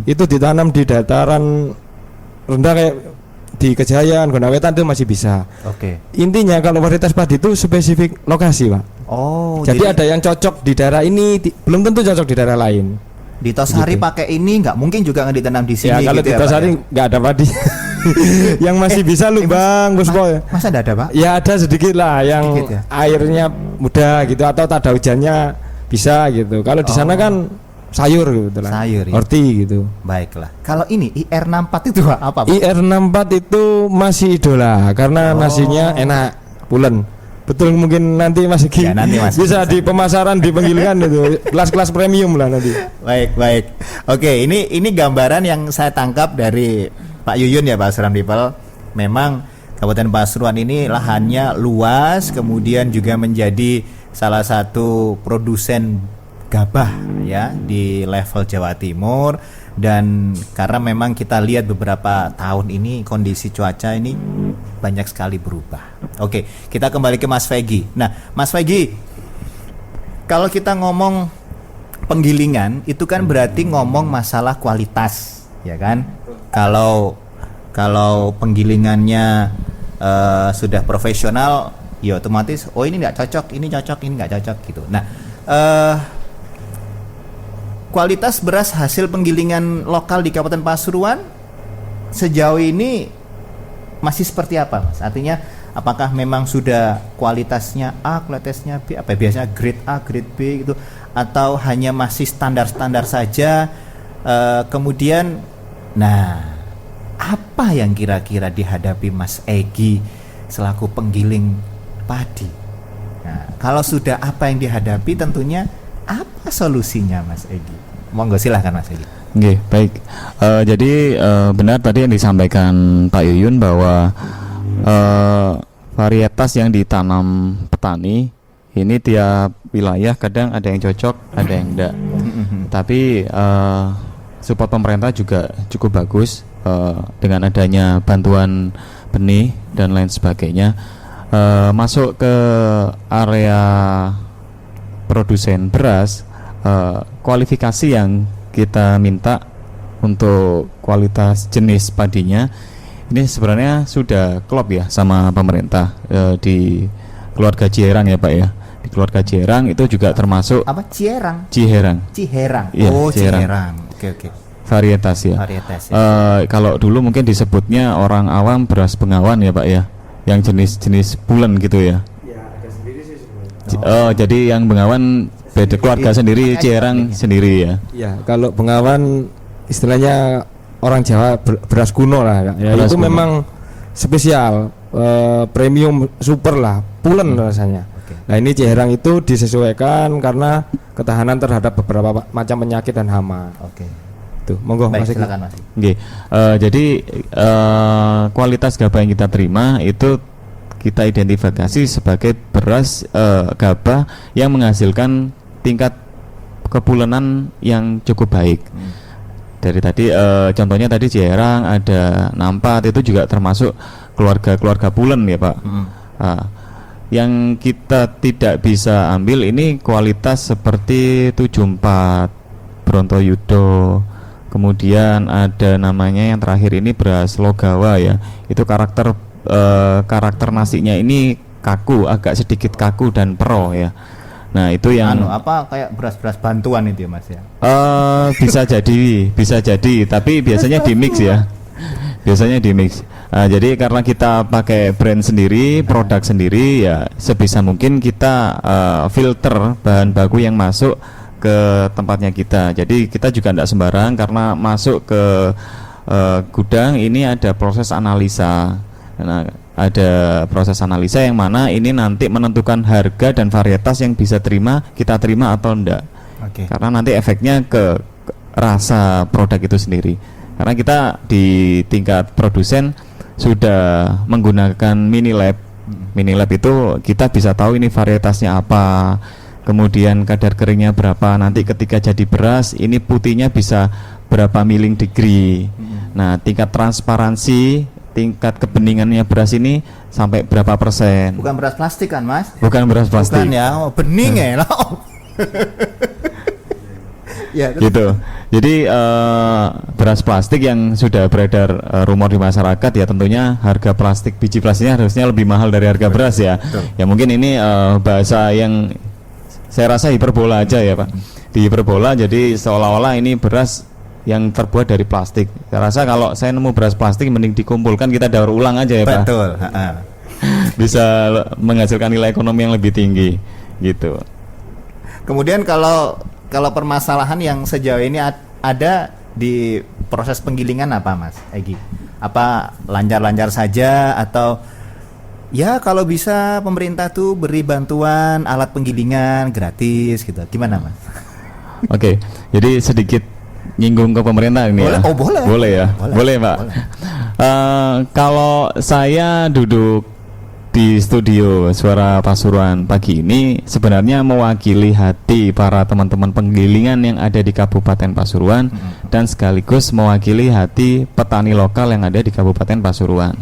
Itu ditanam di dataran rendah kayak di Kejayaan, Gondawetan itu masih bisa. Intinya kalau varietas padi itu spesifik lokasi Pak. Jadi ada yang cocok di daerah ini, belum tentu cocok di daerah lain. Di Tosari pakai ini nggak mungkin juga nggak ditanam di sini. Ya kalau gitu di Tosari nggak ada padi. Yang masih bisa lubang Buspo. Masa nggak ada Pak? Ya ada sedikit lah yang sedikit, ya? airnya mudah gitu atau tak ada hujannya bisa gitu. Kalau di sana kan sayur gitu lah. Sayur ya. Horti gitu. Baiklah. Kalau ini IR64 itu apa Pak? IR64 itu masih idola karena nasinya enak, pulen. Betul, mungkin nanti Mas Gi Ya, nanti Mas bisa di pemasaran di penggilingan itu kelas-kelas premium lah nanti. Baik. Oke, ini gambaran yang saya tangkap dari Pak Yuyun ya Pak Suram People. Memang Kabupaten Pasuruan ini lahannya luas, kemudian juga menjadi salah satu produsen gabah ya di level Jawa Timur. Dan karena memang kita lihat beberapa tahun ini kondisi cuaca ini banyak sekali berubah. Oke, kita kembali ke Mas Fegi. Nah, Mas Fegi, kalau kita ngomong penggilingan itu kan berarti ngomong masalah kualitas, ya kan? Kalau penggilingannya sudah profesional, ya otomatis ini nggak cocok, ini cocok, ini nggak cocok gitu. Nah, kualitas beras hasil penggilingan lokal di Kabupaten Pasuruan sejauh ini masih seperti apa, Mas? Artinya apakah memang sudah kualitasnya A, kualitasnya B, apa biasanya grade A, grade B gitu, atau hanya masih standar-standar saja? Kemudian, nah, apa yang kira-kira dihadapi Mas Egi selaku penggiling padi? Nah, kalau sudah apa yang dihadapi, tentunya apa solusinya, Mas Egi? Monggo silahkan, Mas Egi. Oke, baik. Jadi benar tadi yang disampaikan Pak Yuyun bahwa varietas yang ditanam petani ini tiap wilayah kadang ada yang cocok, ada yang enggak. Tapi support pemerintah juga cukup bagus dengan adanya bantuan benih dan lain sebagainya. Masuk ke area produsen beras, kualifikasi yang kita minta untuk kualitas jenis padinya ini sebenarnya sudah klop ya sama pemerintah. Di keluarga Ciherang ya Pak ya, di keluarga Ciherang itu juga termasuk apa? Ciherang. Ya, Oh, Ciherang. Ciherang. Oke. Varietas ya. Kalau dulu mungkin disebutnya orang awam beras Bengawan ya Pak ya, yang jenis-jenis bulan gitu ya. Jadi yang Bengawan beda keluarga sendiri, Ciherang sendiri ya. Ya, kalau Bengawan istilahnya orang Jawa beras kuno lah ya. Beras Itu kuno. memang spesial, premium super lah, pulen rasanya. Nah, ini Ciherang itu disesuaikan karena ketahanan terhadap beberapa macam penyakit dan hama. Oke. Tuh, monggo Baik, Mas Egi. silakan Mas. Oke, jadi kualitas gabah yang kita terima itu kita identifikasi sebagai beras gabah yang menghasilkan tingkat kebulanan yang cukup baik. Dari tadi contohnya tadi Ciherang, ada Nampat, itu juga termasuk keluarga bulan ya Pak. Yang kita tidak bisa ambil ini kualitas seperti 74 Brontoyudo. Kemudian ada namanya yang terakhir ini beras Logawa ya. Itu karakter nasinya ini kaku, agak sedikit kaku dan pro ya. Nah, itu yang apa kayak beras-beras bantuan itu ya Mas ya? bisa jadi, tapi biasanya di mix ya. Biasanya di mix. Jadi karena kita pakai brand sendiri, produk sendiri ya, sebisa mungkin kita filter bahan baku yang masuk ke tempatnya kita. Jadi kita juga tidak sembarang, karena masuk ke gudang ini ada proses analisa. Nah, ada proses analisa yang mana ini nanti menentukan harga dan varietas yang bisa kita terima atau enggak. Karena nanti efeknya ke rasa produk itu sendiri. Karena kita di tingkat produsen sudah menggunakan mini lab. Mini lab itu kita bisa tahu ini varietasnya apa, kemudian kadar keringnya berapa, nanti ketika jadi beras ini putihnya bisa berapa milling degree. Nah, tingkat transparansi, tingkat kebeningannya beras ini sampai berapa persen. Bukan beras plastik kan Mas? Bukan beras plastik. Bukan ya, bening ya. Ya, gitu. Jadi beras plastik yang sudah beredar rumor di masyarakat ya, tentunya harga biji plastiknya harusnya lebih mahal dari harga beras ya. Ya mungkin ini bahasa yang saya rasa hiperbola aja ya Pak. Di hiperbola, jadi seolah-olah ini beras yang terbuat dari plastik. Saya rasa kalau saya nemu beras plastik mending dikumpulkan, kita daur ulang aja ya Pak. Betul. Bisa menghasilkan nilai ekonomi yang lebih tinggi gitu. Kemudian kalau permasalahan yang sejauh ini ada di proses penggilingan apa Mas Egi? Apa lancar-lancar saja, atau ya kalau bisa pemerintah tuh beri bantuan alat penggilingan gratis gitu, gimana Mas? Oke, jadi sedikit nyinggung ke pemerintah ini. Boleh? Ya. Oh boleh. Boleh ya, boleh Pak. Kalau saya duduk di studio Suara Pasuruan pagi ini sebenarnya mewakili hati para teman-teman penggilingan yang ada di Kabupaten Pasuruan dan sekaligus mewakili hati petani lokal yang ada di Kabupaten Pasuruan.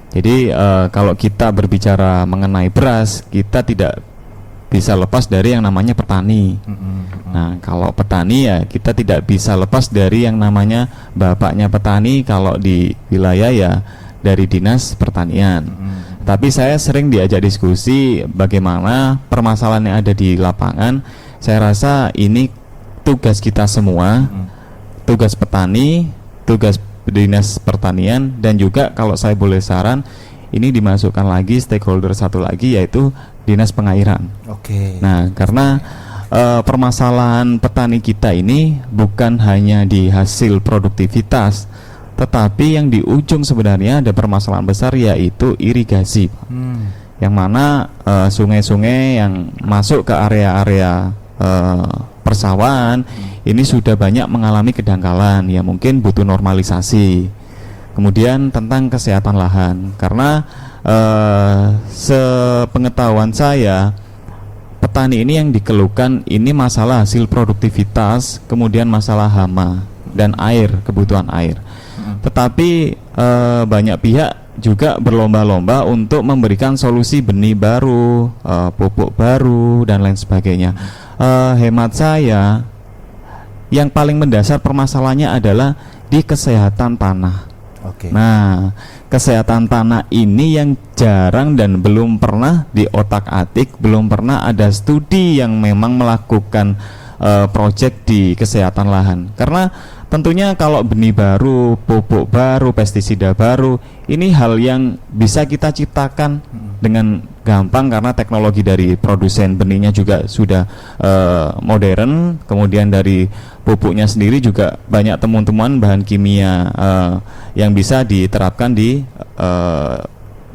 Jadi kalau kita berbicara mengenai beras, kita tidak bisa lepas dari yang namanya petani. Nah, kalau petani ya kita tidak bisa lepas dari yang namanya bapaknya petani, kalau di wilayah ya dari Dinas Pertanian. Tapi saya sering diajak diskusi bagaimana permasalahan yang ada di lapangan. Saya rasa ini tugas kita semua, tugas petani, tugas Dinas Pertanian, dan juga kalau saya boleh saran, ini dimasukkan lagi stakeholder satu lagi, yaitu Dinas Pengairan. Oke. Nah, karena permasalahan petani kita ini bukan hanya di hasil produktivitas, tetapi yang di ujung sebenarnya ada permasalahan besar, yaitu irigasi, yang mana sungai-sungai yang masuk ke area-area persawahan ini sudah banyak mengalami kedangkalan, ya mungkin butuh normalisasi. Kemudian tentang kesehatan lahan, karena sepengetahuan saya petani ini yang dikeluhkan ini masalah hasil produktivitas, kemudian masalah hama dan air, kebutuhan air. Tetapi banyak pihak juga berlomba-lomba untuk memberikan solusi benih baru, pupuk baru, dan lain sebagainya. Hemat saya, yang paling mendasar permasalahannya adalah di kesehatan tanah. Oke. Nah, kesehatan tanah ini yang jarang dan belum pernah diotak-atik, belum pernah ada studi yang memang melakukan proyek di kesehatan lahan. Karena tentunya kalau benih baru, pupuk baru, pestisida baru, ini hal yang bisa kita ciptakan dengan gampang karena teknologi dari produsen benihnya juga sudah modern. Kemudian dari pupuknya sendiri juga banyak temuan-temuan bahan kimia yang bisa diterapkan di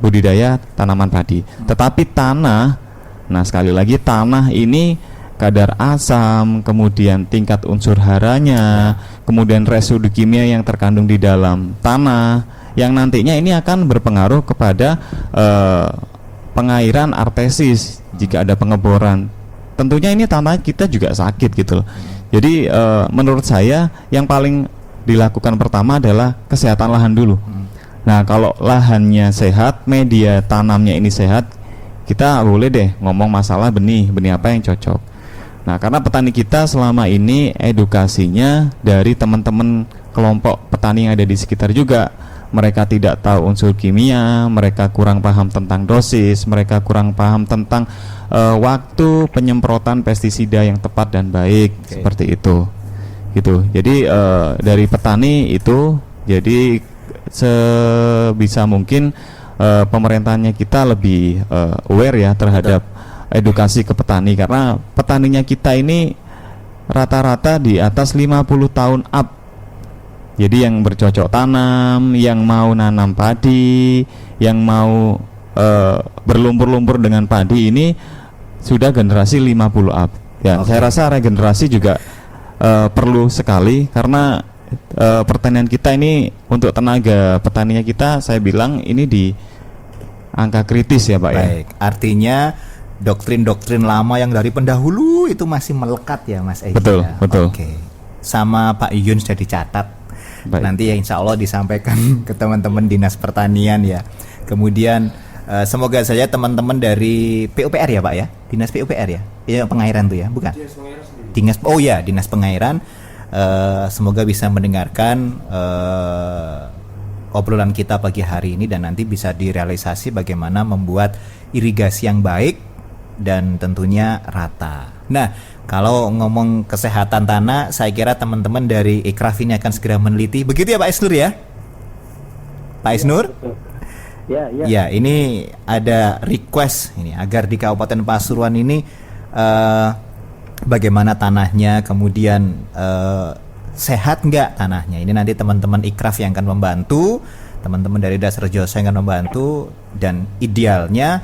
budidaya tanaman padi. Tetapi tanah, nah sekali lagi tanah ini kadar asam, kemudian tingkat unsur haranya, kemudian residu kimia yang terkandung di dalam tanah, yang nantinya ini akan berpengaruh kepada pengairan artesis jika ada pengeboran. Tentunya ini tanah kita juga sakit gitu loh. Jadi menurut saya yang paling dilakukan pertama adalah kesehatan lahan dulu. Nah, kalau lahannya sehat, media tanamnya ini sehat, kita boleh deh ngomong masalah benih apa yang cocok. Nah, karena petani kita selama ini edukasinya dari teman-teman kelompok petani yang ada di sekitar juga. Mereka tidak tahu unsur kimia, mereka kurang paham tentang dosis, mereka kurang paham tentang waktu penyemprotan pestisida yang tepat dan baik, seperti itu. Gitu. Jadi dari petani itu, jadi sebisa mungkin pemerintahnya kita lebih aware ya terhadap edukasi ke petani, karena petaninya kita ini rata-rata di atas 50 tahun up. Jadi yang bercocok tanam, yang mau nanam padi, yang mau berlumpur-lumpur dengan padi ini sudah generasi 50 up. Ya, saya rasa regenerasi juga perlu sekali, karena pertanian kita ini untuk tenaga petaninya kita, saya bilang ini di angka kritis ya Pak. Baik, artinya doktrin-doktrin lama yang dari pendahulu itu masih melekat ya Mas Egi. Betul, ya? betul. Oke. Sama Pak Iyun sudah dicatat. Baik. Nanti ya insya Allah disampaikan ke teman-teman Dinas Pertanian ya. Kemudian semoga saja teman-teman dari PUPR ya Pak ya, Dinas PUPR ya, ya pengairan tuh ya, bukan? Dinas Pengairan. Semoga bisa mendengarkan obrolan kita pagi hari ini dan nanti bisa direalisasi bagaimana membuat irigasi yang baik dan tentunya rata. Nah, kalau ngomong kesehatan tanah, saya kira teman-teman dari Ikraf ini akan segera meneliti. Begitu ya Pak Isnur ya? Pak Isnur? Ya, ini ada request ini agar di Kabupaten Pasuruan ini bagaimana tanahnya, kemudian sehat nggak tanahnya. Ini nanti teman-teman Ikraf yang akan membantu, teman-teman dari Dasrejoso yang akan membantu, dan idealnya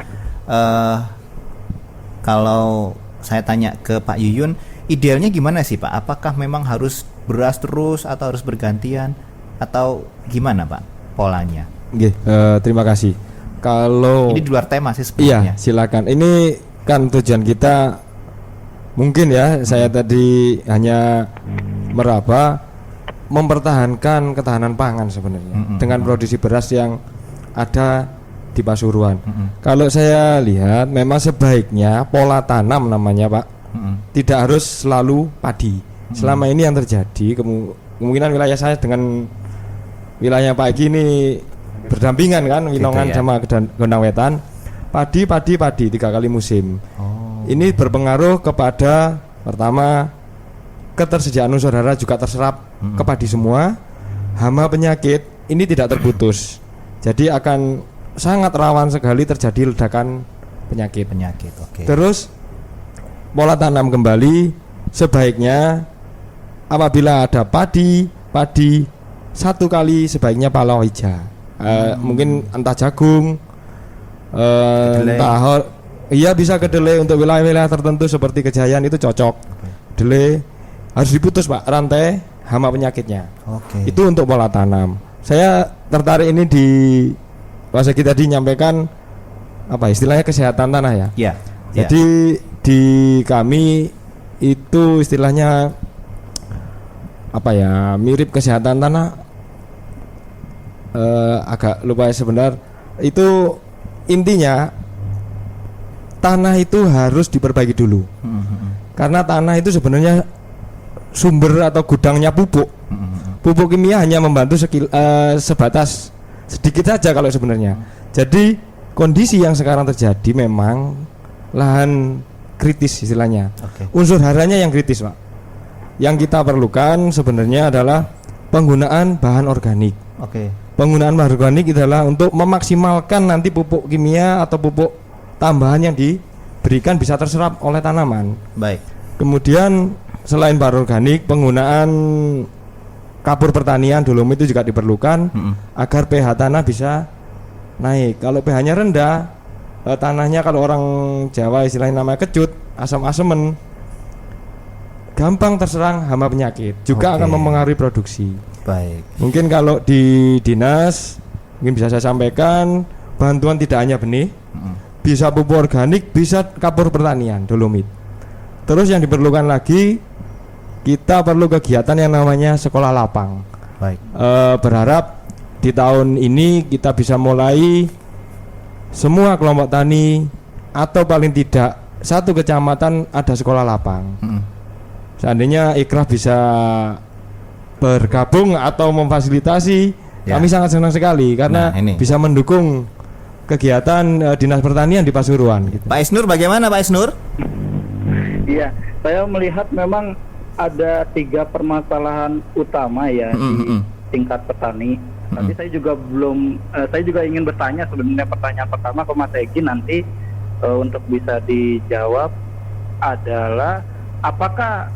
kalau saya tanya ke Pak Yuyun, idealnya gimana sih Pak? Apakah memang harus beras terus atau harus bergantian atau gimana Pak polanya? Nggih, terima kasih. Kalau Ini di luar tema sih iya, sebenarnya. silakan. Ini kan tujuan kita mungkin ya, saya tadi hanya meraba mempertahankan ketahanan pangan sebenarnya dengan produksi beras yang ada di Pasuruan. Kalau saya lihat memang sebaiknya pola tanam namanya Pak, tidak harus selalu padi. Selama ini yang terjadi kemungkinan wilayah saya dengan wilayah Pak Egi ini berdampingan kan, Winongan ya. sama Gondang Wetan, padi 3 kali musim. Ini berpengaruh kepada pertama ketersediaan unsur hara juga terserap ke padi semua. Hama penyakit ini tidak terputus. Jadi akan sangat rawan sekali terjadi ledakan penyakit. Oke. Terus pola tanam kembali sebaiknya apabila ada padi 1 kali sebaiknya palawija. Mungkin entah jagung, entah iya bisa kedelai untuk wilayah-wilayah tertentu seperti Kejayaan itu cocok. Kedelai harus diputus Pak rantai hama penyakitnya. Oke. Itu untuk pola tanam. Saya tertarik ini di Pak Segi tadi nyampaikan apa istilahnya kesehatan tanah ya. Ya. Jadi di kami itu istilahnya apa ya, mirip kesehatan tanah, agak lupa sebentar. Itu intinya tanah itu harus diperbaiki dulu. Karena tanah itu sebenarnya sumber atau gudangnya pupuk. Pupuk kimia hanya membantu sebatas sedikit saja kalau sebenarnya. Jadi kondisi yang sekarang terjadi memang lahan kritis istilahnya. Unsur haranya yang kritis Pak. Yang kita perlukan sebenarnya adalah penggunaan bahan organik. Penggunaan bahan organik adalah untuk memaksimalkan nanti pupuk kimia atau pupuk tambahan yang diberikan bisa terserap oleh tanaman. Baik. Kemudian selain bahan organik, penggunaan kapur pertanian dolomit itu juga diperlukan agar pH tanah bisa naik. Kalau pH-nya rendah, tanahnya kalau orang Jawa istilahnya namanya kecut, asam-asemen, gampang terserang hama penyakit. Juga akan mempengaruhi produksi. Baik. Mungkin kalau di dinas mungkin bisa saya sampaikan bantuan tidak hanya benih, bisa pupuk organik, bisa kapur pertanian dolomit. Terus yang diperlukan lagi, kita perlu kegiatan yang namanya sekolah lapang. Baik. Berharap di tahun ini kita bisa mulai semua kelompok tani atau paling tidak 1 kecamatan ada sekolah lapang. Seandainya Ikrah bisa bergabung atau memfasilitasi, kami sangat senang sekali karena bisa mendukung kegiatan dinas pertanian di Pasuruan gitu. Pak Isnur bagaimana Pak Isnur? Iya, saya melihat memang ada 3 permasalahan utama ya di tingkat petani. Tapi saya juga ingin bertanya sebenarnya pertanyaan pertama ke Mas Egi nanti untuk bisa dijawab adalah apakah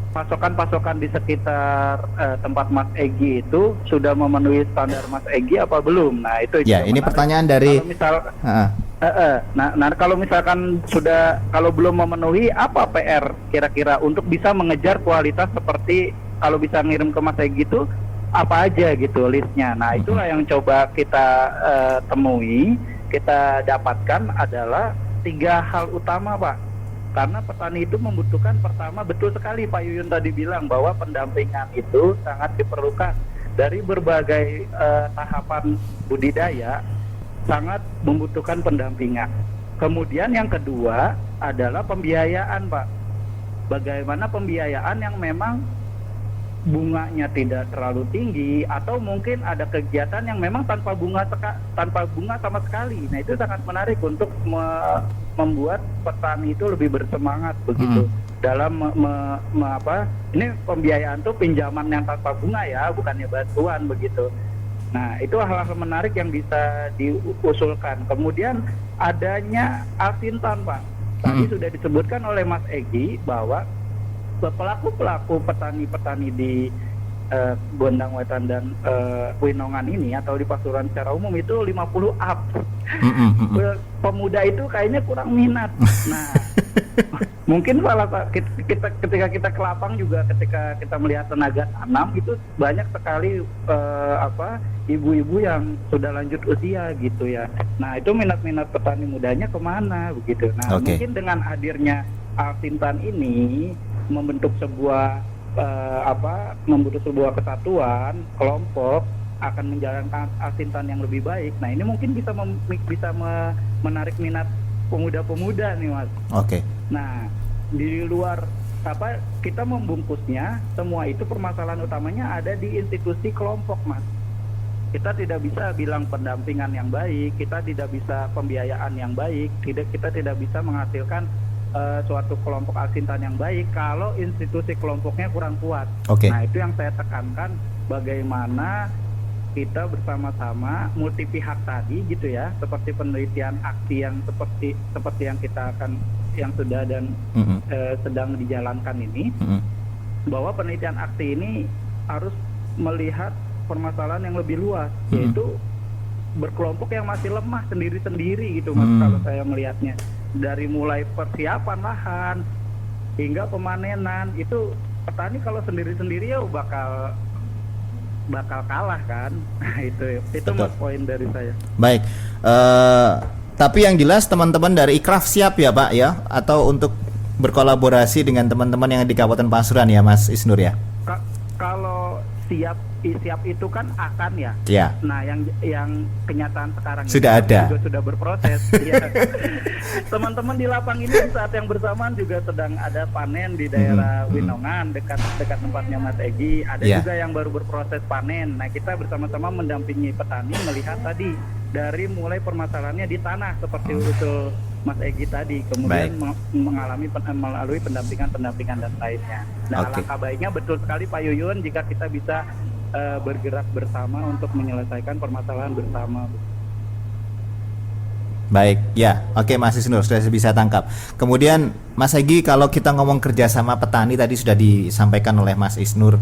pasokan-pasokan di sekitar tempat Mas Egi itu sudah memenuhi standar Mas Egi apa belum? Nah itu ya ini menarik. Pertanyaan dari kalau misalkan kalau belum memenuhi, apa PR kira-kira untuk bisa mengejar kualitas seperti kalau bisa ngirim ke Mas Egi itu apa aja gitu listnya. Nah itulah yang coba kita temui, kita dapatkan adalah 3 hal utama Pak. Karena petani itu membutuhkan, pertama betul sekali Pak Yuyun tadi bilang bahwa pendampingan itu sangat diperlukan dari berbagai tahapan budidaya, sangat membutuhkan pendampingan. Kemudian yang kedua adalah pembiayaan Pak. Bagaimana pembiayaan yang memang bunganya tidak terlalu tinggi atau mungkin ada kegiatan yang memang tanpa bunga sama sekali. Nah itu sangat menarik untuk membuat petani itu lebih bersemangat begitu dalam ini pembiayaan tuh pinjaman yang tanpa bunga ya, bukannya bantuan begitu. Nah itu hal-hal menarik yang bisa diusulkan. Kemudian adanya Alsintan Pak, tadi sudah disebutkan oleh Mas Egi bahwa pelaku-pelaku petani-petani di Gondang Wetan dan Winongan ini atau di Pasuruan secara umum itu 50 up. Pemuda itu kayaknya kurang minat. Nah, mungkin kita ketika kita ke lapang juga, ketika kita melihat tenaga tanam itu banyak sekali ibu-ibu yang sudah lanjut usia gitu ya. Nah, itu minat-minat petani mudanya kemana begitu. Nah, mungkin dengan hadirnya Alsintan ini membentuk sebuah kesatuan kelompok akan menjalankan Alsintan yang lebih baik. Nah, ini mungkin bisa menarik minat pemuda-pemuda nih, Mas. Nah, di luar kita membungkusnya semua itu, permasalahan utamanya ada di institusi kelompok, Mas. Kita tidak bisa bilang pendampingan yang baik, kita tidak bisa pembiayaan yang baik, kita tidak bisa menghasilkan suatu kelompok Alsintan yang baik kalau institusi kelompoknya kurang kuat. Nah, itu yang saya tekankan, bagaimana kita bersama-sama multi pihak tadi gitu ya, seperti penelitian aksi yang seperti yang kita yang sudah dan sedang dijalankan ini, bahwa penelitian aksi ini harus melihat permasalahan yang lebih luas, yaitu berkelompok yang masih lemah sendiri-sendiri gitu, Mas. Kalau saya melihatnya, dari mulai persiapan lahan hingga pemanenan, itu petani kalau sendiri-sendiri ya bakal kalah kan. itu Mas, poin dari saya. Baik, tapi yang jelas teman-teman dari Ikraf siap ya Pak ya, atau untuk berkolaborasi dengan teman-teman yang di Kabupaten Pasuruan ya Mas Isnur ya? Kalau siap itu kan akan ya. Nah, yang kenyataan sekarang sudah ada, juga sudah berproses. Ya. Teman-teman di lapang ini saat yang bersamaan juga sedang ada panen di daerah Winongan, dekat tempatnya Mas Egi. Ada juga yang baru berproses panen. Nah, kita bersama-sama mendampingi petani melihat tadi dari mulai permasalahannya di tanah seperti usul Mas Egi tadi, kemudian melalui pendampingan dan lainnya. Nah, alangkah baiknya betul sekali Pak Yuyun jika kita bisa bergerak bersama untuk menyelesaikan permasalahan bersama. Baik, ya, Mas Isnur sudah bisa tangkap. Kemudian Mas Egi, kalau kita ngomong kerjasama petani tadi sudah disampaikan oleh Mas Isnur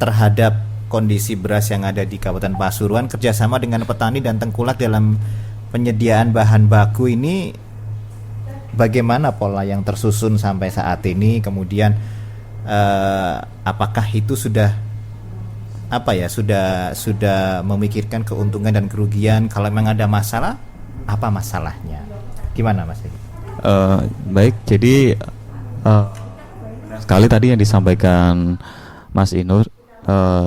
terhadap kondisi beras yang ada di Kabupaten Pasuruan, kerjasama dengan petani dan tengkulak dalam penyediaan bahan baku ini bagaimana pola yang tersusun sampai saat ini? Kemudian apakah itu sudah memikirkan keuntungan dan kerugian? Kalau memang ada masalah, apa masalahnya? Gimana Mas Egi? Baik, jadi sekali tadi yang disampaikan Mas Inur,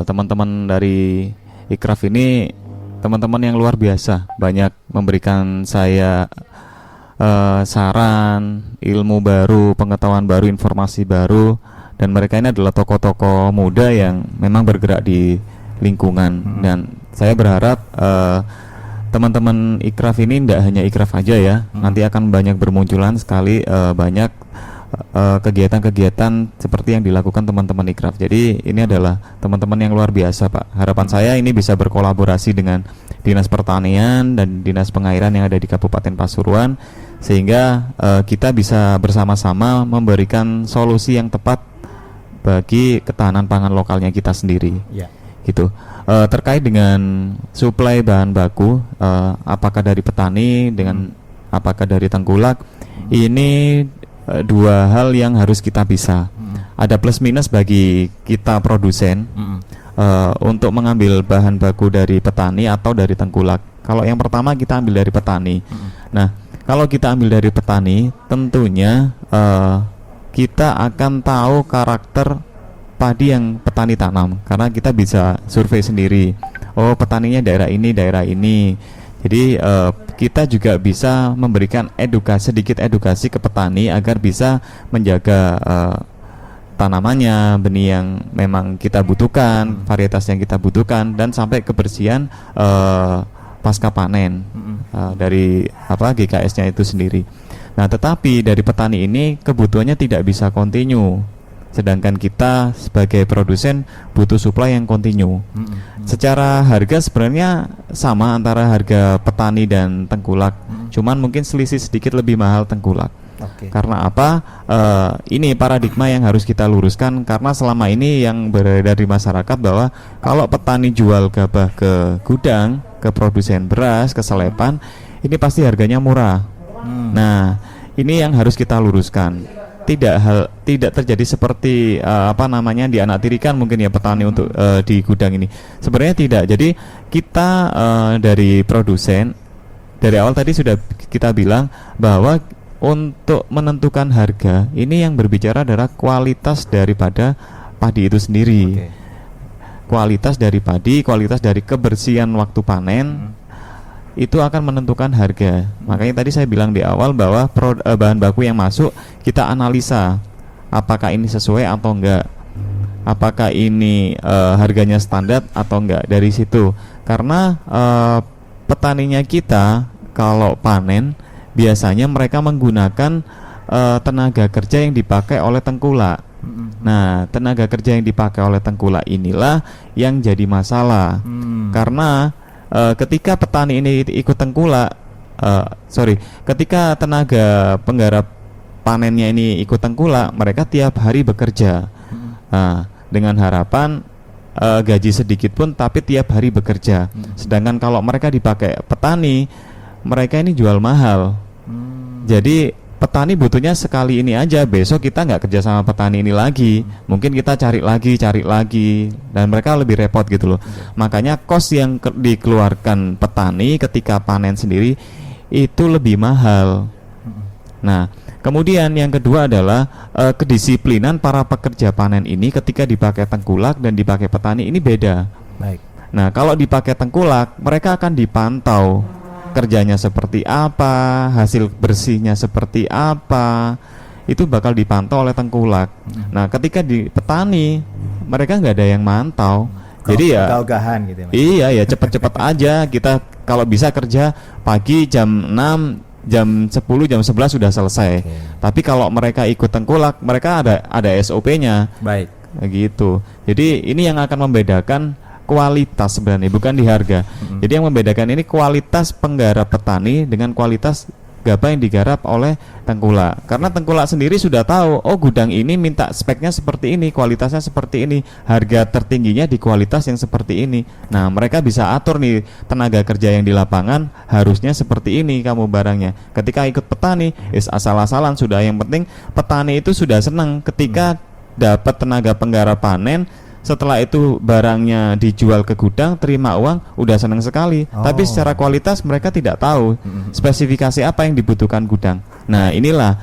teman-teman dari Ikraf ini teman-teman yang luar biasa, banyak memberikan saya saran, ilmu baru, pengetahuan baru, informasi baru, dan mereka ini adalah tokoh-tokoh muda yang memang bergerak di lingkungan. Dan saya berharap teman-teman Ikraf ini tidak hanya Ikraf aja ya, nanti akan banyak bermunculan sekali banyak kegiatan-kegiatan seperti yang dilakukan teman-teman Ikraf. Jadi ini adalah teman-teman yang luar biasa Pak. Harapan saya ini bisa berkolaborasi dengan Dinas Pertanian dan Dinas Pengairan yang ada di Kabupaten Pasuruan, sehingga kita bisa bersama-sama memberikan solusi yang tepat bagi ketahanan pangan lokalnya kita sendiri. Gitu. Terkait dengan suplai bahan baku, apakah dari petani dengan apakah dari tengkulak, ini dua hal yang harus kita bisa. Ada plus minus bagi kita produsen untuk mengambil bahan baku dari petani atau dari tengkulak. Kalau yang pertama kita ambil dari petani. Nah, kalau kita ambil dari petani, tentunya kita akan tahu karakter padi yang petani tanam, karena kita bisa survei sendiri. Oh, petaninya daerah ini. Jadi kita juga bisa memberikan sedikit edukasi ke petani agar bisa menjaga tanamannya, benih yang memang kita butuhkan, varietas yang kita butuhkan, dan sampai kebersihan pasca panen dari GKS-nya itu sendiri. Nah, tetapi dari petani ini kebutuhannya tidak bisa kontinu, sedangkan kita sebagai produsen butuh supply yang kontinu. Secara harga sebenarnya sama antara harga petani dan tengkulak, cuman mungkin selisih sedikit lebih mahal tengkulak. Karena apa? Ini paradigma yang harus kita luruskan, karena selama ini yang beredar di masyarakat bahwa kalau petani jual gabah ke gudang, ke produsen beras, ke selepan, ini pasti harganya murah. Nah, ini yang harus kita luruskan. Tidak terjadi seperti dianaktirikan mungkin ya petani untuk di gudang ini. Sebenarnya tidak. Jadi kita dari produsen dari awal tadi sudah kita bilang bahwa untuk menentukan harga ini yang berbicara adalah kualitas daripada padi itu sendiri. Kualitas dari padi, kualitas dari kebersihan waktu panen itu akan menentukan harga. Makanya tadi saya bilang di awal bahwa bahan baku yang masuk kita analisa apakah ini sesuai atau enggak, apakah ini harganya standar atau enggak. Dari situ, karena petaninya kita kalau panen biasanya mereka menggunakan tenaga kerja yang dipakai oleh tengkulak. Nah, tenaga kerja yang dipakai oleh tengkulak inilah yang jadi masalah. Karena ketika petani ini ikut tengkulak, ketika tenaga penggarap panennya ini ikut tengkulak, mereka tiap hari bekerja. Dengan harapan gaji sedikit pun tapi tiap hari bekerja. Sedangkan kalau mereka dipakai petani, mereka ini jual mahal. Jadi petani butuhnya sekali ini aja, besok kita nggak kerja sama petani ini lagi, mungkin kita cari lagi, dan mereka lebih repot gitu loh. Makanya kos yang dikeluarkan petani ketika panen sendiri itu lebih mahal. Nah, kemudian yang kedua adalah kedisiplinan para pekerja panen ini ketika dipakai tengkulak dan dipakai petani ini beda. Baik. Nah, kalau dipakai tengkulak, mereka akan dipantau kerjanya seperti apa, hasil bersihnya seperti apa, itu bakal dipantau oleh tengkulak. Nah, ketika di petani, mereka nggak ada yang mantau. Jadi ya ogah-ogahan gitu ya, Mas. Iya ya, cepet-cepet aja. Kita kalau bisa kerja pagi jam 6, jam 10, jam 11 sudah selesai. Tapi kalau mereka ikut tengkulak, mereka ada SOP-nya. Baik. Gitu. Jadi ini yang akan membedakan kualitas sebenarnya, bukan di harga. Jadi yang membedakan ini kualitas penggarap petani dengan kualitas gabah yang digarap oleh tengkulak. Karena tengkulak sendiri sudah tahu, oh gudang ini minta speknya seperti ini, kualitasnya seperti ini, harga tertingginya di kualitas yang seperti ini. Nah, mereka bisa atur nih tenaga kerja yang di lapangan harusnya seperti ini kamu barangnya. Ketika ikut petani, asal-asalan sudah, yang penting petani itu sudah senang ketika dapat tenaga penggarap panen. Setelah itu barangnya dijual ke gudang, terima uang, udah senang sekali. Tapi secara kualitas mereka tidak tahu spesifikasi apa yang dibutuhkan gudang. Nah, inilah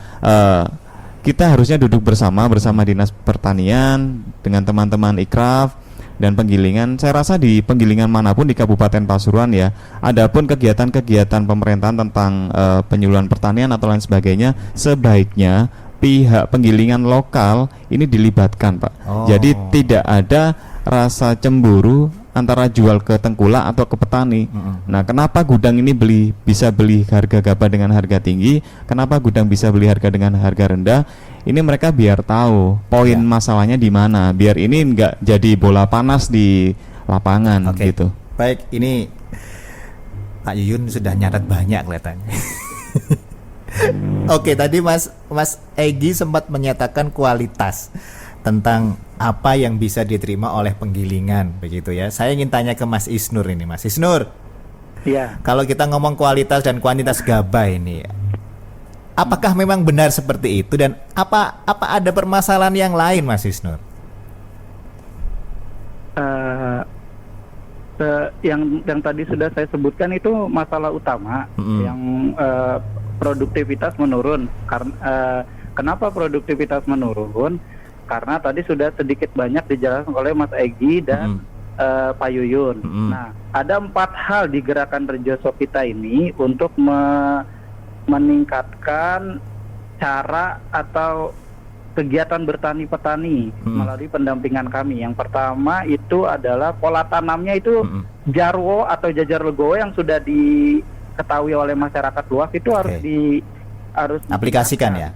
kita harusnya duduk bersama Dinas Pertanian dengan teman-teman Ikraf dan penggilingan. Saya rasa di penggilingan manapun di Kabupaten Pasuruan ya, adapun kegiatan-kegiatan pemerintahan tentang penyuluhan pertanian atau lain sebagainya, sebaiknya pihak penggilingan lokal ini dilibatkan, Pak. Jadi tidak ada rasa cemburu antara jual ke tengkulak atau ke petani. Nah, kenapa gudang ini bisa beli harga gabah dengan harga tinggi? Kenapa gudang bisa beli harga dengan harga rendah? Ini mereka biar tahu poin masalahnya di mana, biar ini enggak jadi bola panas di lapangan gitu. Baik, ini Pak Yuyun sudah nyatat banyak kelihatannya. Oke, tadi Mas Egy sempat menyatakan kualitas tentang apa yang bisa diterima oleh penggilingan, begitu ya. Saya ingin tanya ke Mas Isnur ini, Mas Isnur. Iya. Kalau kita ngomong kualitas dan kuantitas gabah ini, apakah memang benar seperti itu dan apa ada permasalahan yang lain, Mas Isnur? Yang tadi sudah saya sebutkan itu masalah utama yang produktivitas menurun. Karena kenapa produktivitas menurun? Karena tadi sudah sedikit banyak dijelaskan oleh Mas Egy dan Pak Yuyun. Nah, ada 4 hal di gerakan Rejoso kita ini untuk meningkatkan cara atau kegiatan bertani petani melalui pendampingan kami. Yang pertama itu adalah pola tanamnya itu jarwo atau jajar legowo yang sudah diketahui oleh masyarakat luas itu harus aplikasikan ya.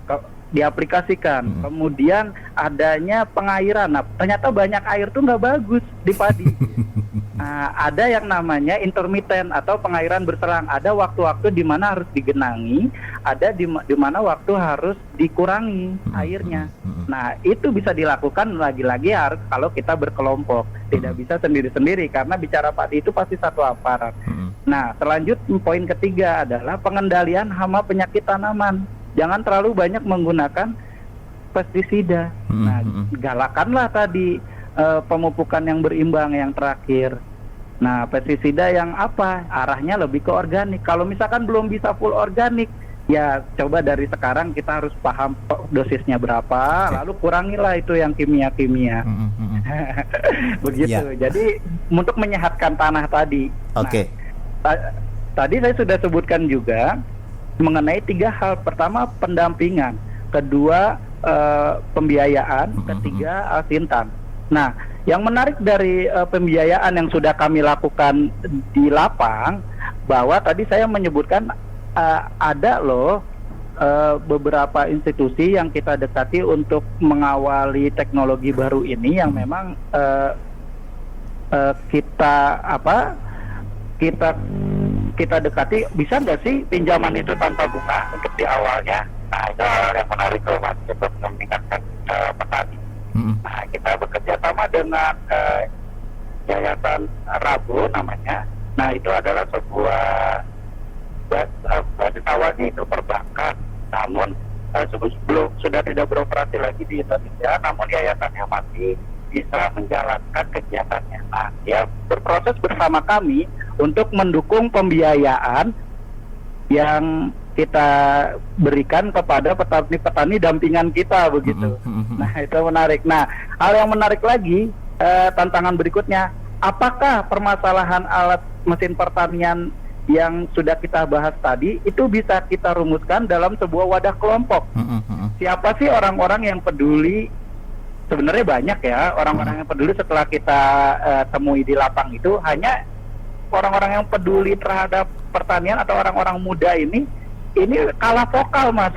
diaplikasikan. Kemudian adanya pengairan. Nah, ternyata banyak air tuh nggak bagus di padi. Ada yang namanya intermittent atau pengairan berselang. Ada waktu-waktu di mana harus digenangi, ada di mana waktu harus dikurangi airnya. Nah, itu bisa dilakukan lagi-lagi harus kalau kita berkelompok. Tidak bisa sendiri-sendiri karena bicara padi itu pasti satu aparat. Nah, selanjutnya poin ketiga adalah pengendalian hama penyakit tanaman. Jangan terlalu banyak menggunakan pestisida. Nah, galakanlah tadi pemupukan yang berimbang yang terakhir. Nah, pestisida yang apa? Arahnya lebih ke organik. Kalau misalkan belum bisa full organik, ya coba dari sekarang kita harus paham dosisnya berapa, lalu kurangilah itu yang kimia-kimia. Begitu. Ya. Jadi untuk menyehatkan tanah tadi. Oke. Nah, tadi saya sudah sebutkan juga mengenai 3 hal. Pertama, pendampingan. Kedua, pembiayaan. Ketiga, asintan. Nah, yang menarik dari pembiayaan yang sudah kami lakukan di lapang, bahwa tadi saya menyebutkan ada loh beberapa institusi yang kita dekati untuk mengawali teknologi baru ini yang memang kita dekati. Bisa nggak sih pinjaman itu tanpa bunga untuk di awalnya? Nah, itu hal yang menarik loh Mas, untuk meningkatkan petani. Nah, kita bekerja sama dengan Yayasan Rabu namanya. Nah, itu adalah sebuah basis awalnya itu perbankan, namun sebelum sudah tidak beroperasi lagi di Indonesia, namun yayasannya masih bisa menjalankan kegiatannya. Nah, dia berproses bersama kami untuk mendukung pembiayaan yang kita berikan kepada petani-petani dampingan kita begitu. Nah, itu menarik. Nah, hal yang menarik lagi, tantangan berikutnya, apakah permasalahan alat mesin pertanian yang sudah kita bahas tadi itu bisa kita rumuskan dalam sebuah wadah kelompok? Siapa sih orang-orang yang peduli? Sebenarnya banyak ya orang-orang yang peduli. Setelah kita temui di lapang itu hanya orang-orang yang peduli terhadap pertanian atau orang-orang muda ini kalah vokal, Mas.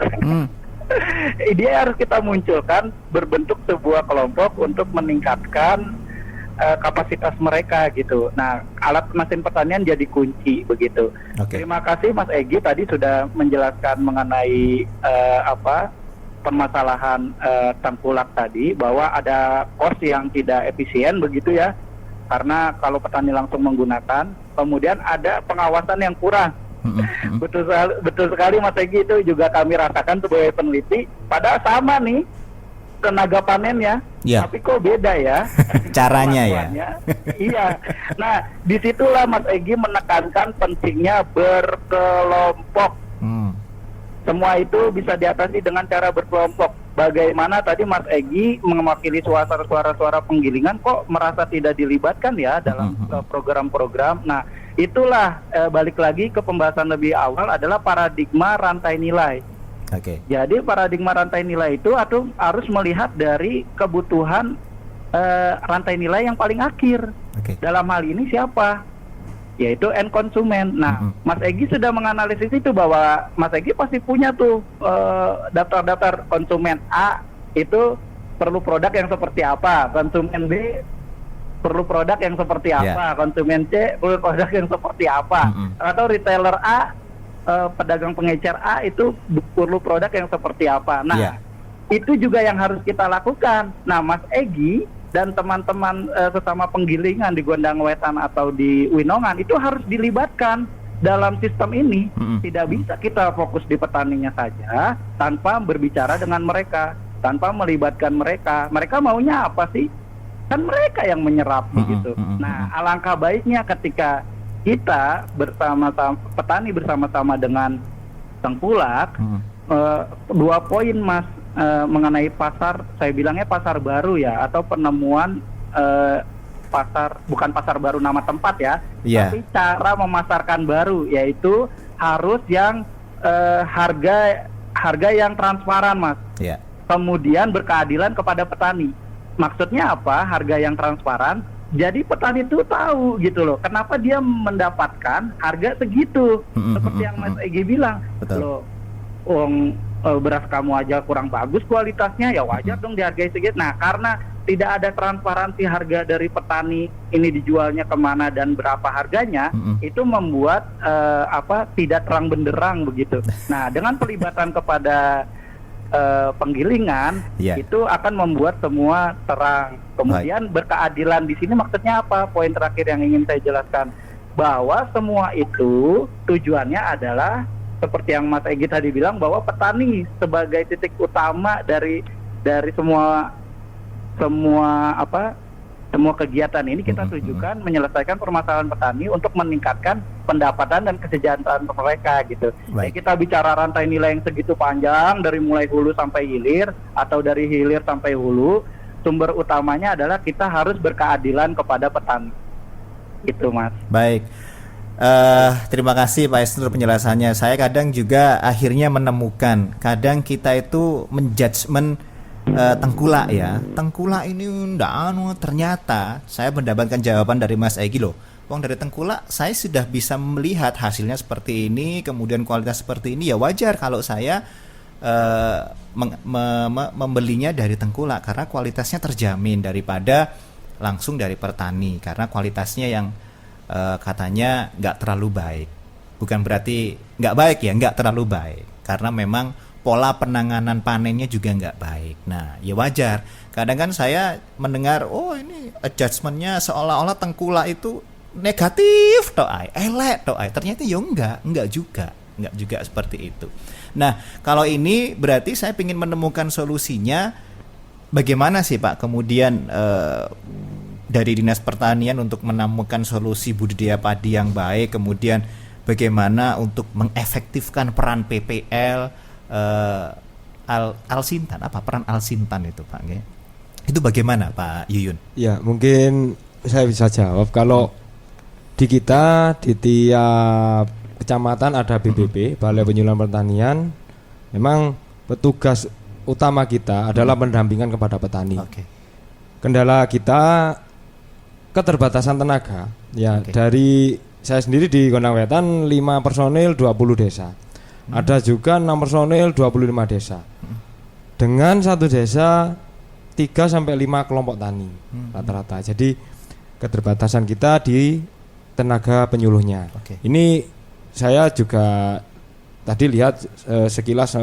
Dia harus kita munculkan berbentuk sebuah kelompok untuk meningkatkan kapasitas mereka gitu. Nah, alat mesin pertanian jadi kunci begitu. Terima kasih Mas Egy tadi sudah menjelaskan mengenai permasalahan tengkulak tadi, bahwa ada cost yang tidak efisien begitu ya. Karena kalau petani langsung menggunakan, kemudian ada pengawasan yang kurang. Betul sekali Mas Egy, itu juga kami rasakan sebagai peneliti. Padahal sama nih tenaga panennya, tapi kok beda ya caranya ya. Iya. Nah, disitulah Mas Egy menekankan pentingnya berkelompok. Semua itu bisa diatasi dengan cara berkelompok. Bagaimana tadi Mas Egy mewakili suara-suara penggilingan kok merasa tidak dilibatkan ya dalam program-program. Nah, itulah balik lagi ke pembahasan lebih awal adalah paradigma rantai nilai. Jadi paradigma rantai nilai itu harus melihat dari kebutuhan rantai nilai yang paling akhir. Dalam hal ini siapa? Yaitu end konsumen. Nah, Mas Egy sudah menganalisis itu, bahwa Mas Egy pasti punya tuh daftar-daftar konsumen A itu perlu produk yang seperti apa, konsumen B perlu produk yang seperti apa, konsumen C perlu produk yang seperti apa, atau retailer A, pedagang pengecer A itu perlu produk yang seperti apa. Nah, itu juga yang harus kita lakukan. Nah, Mas Egy dan teman-teman sesama penggilingan di Gondang Wetan atau di Winongan itu harus dilibatkan dalam sistem ini. Tidak bisa kita fokus di petaninya saja tanpa berbicara dengan mereka, tanpa melibatkan mereka. Mereka maunya apa sih? Kan mereka yang menyerap begitu. Nah, alangkah baiknya ketika kita bersama-sama petani bersama-sama dengan tengkulak, 2 poin Mas. Mengenai pasar, saya bilangnya pasar baru ya, atau penemuan pasar, bukan pasar baru nama tempat ya, tapi cara memasarkan baru, yaitu harus yang harga yang transparan Mas. Kemudian berkeadilan kepada petani. Maksudnya apa? Harga yang transparan. Jadi petani itu tahu gitu loh, kenapa dia mendapatkan harga segitu. Seperti yang Mas Egy bilang, loh, beras kamu aja kurang bagus kualitasnya, ya wajar dong dihargai segitu. Nah, karena tidak ada transparansi harga dari petani ini dijualnya kemana dan berapa harganya, itu membuat tidak terang benderang begitu. Nah, dengan pelibatan kepada penggilingan, itu akan membuat semua terang. Kemudian berkeadilan di sini maksudnya apa? Poin terakhir yang ingin saya jelaskan, bahwa semua itu tujuannya adalah seperti yang Mas Egy tadi bilang, bahwa petani sebagai titik utama dari semua kegiatan ini kita tujukan menyelesaikan permasalahan petani untuk meningkatkan pendapatan dan kesejahteraan mereka gitu. Ya, kita bicara rantai nilai yang segitu panjang dari mulai hulu sampai hilir atau dari hilir sampai hulu, sumber utamanya adalah kita harus berkeadilan kepada petani. Itu, Mas. Baik. Terima kasih Pak Isnur penjelasannya. Saya kadang juga akhirnya menemukan kadang kita itu menjudgment tengkulak ya. Tengkulak ini ternyata saya mendapatkan jawaban dari Mas Egy loh. Wong dari tengkulak saya sudah bisa melihat hasilnya seperti ini, kemudian kualitas seperti ini, ya wajar kalau saya membelinya dari tengkulak karena kualitasnya terjamin daripada langsung dari petani karena kualitasnya yang katanya nggak terlalu baik. Bukan berarti nggak baik ya, nggak terlalu baik karena memang pola penanganan panennya juga nggak baik. Nah, ya wajar. Kadang kan saya mendengar, oh ini adjustmentnya seolah-olah tengkulak itu negatif toai, elek toai. Ternyata ya enggak juga seperti itu. Nah, kalau ini berarti saya ingin menemukan solusinya. Bagaimana sih Pak kemudian dari Dinas Pertanian untuk menemukan solusi budidaya padi yang baik, kemudian bagaimana untuk mengefektifkan peran PPL Alsintan, apa peran Alsintan itu Pak? Itu bagaimana Pak Yuyun? Ya, mungkin saya bisa jawab. Kalau di kita di tiap kecamatan ada BPP, Balai Penyuluhan Pertanian. Memang petugas utama kita adalah pendampingan kepada petani. Kendala kita keterbatasan tenaga. Ya, dari saya sendiri di Gondang Wetan 5 personil 20 desa. Ada juga 6 personil 25 desa. Dengan satu desa 3 sampai 5 kelompok tani rata-rata. Jadi keterbatasan kita di tenaga penyuluhnya. Ini saya juga tadi lihat sekilas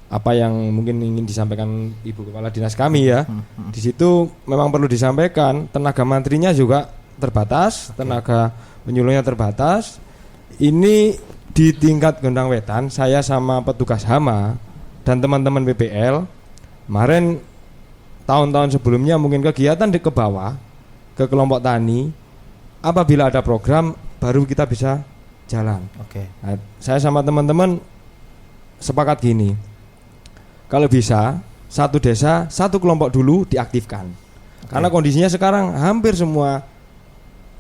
apa yang mungkin ingin disampaikan Ibu Kepala Dinas kami ya. Di situ memang perlu disampaikan tenaga mantrinya juga terbatas, tenaga penyuluhnya terbatas. Ini di tingkat Gondang Wetan, saya sama petugas Hama dan teman-teman PPL kemarin tahun-tahun sebelumnya mungkin kegiatan ke bawah ke kelompok tani, apabila ada program baru kita bisa jalan. Nah, saya sama teman-teman sepakat gini, kalau bisa satu desa satu kelompok dulu diaktifkan. Karena kondisinya sekarang hampir semua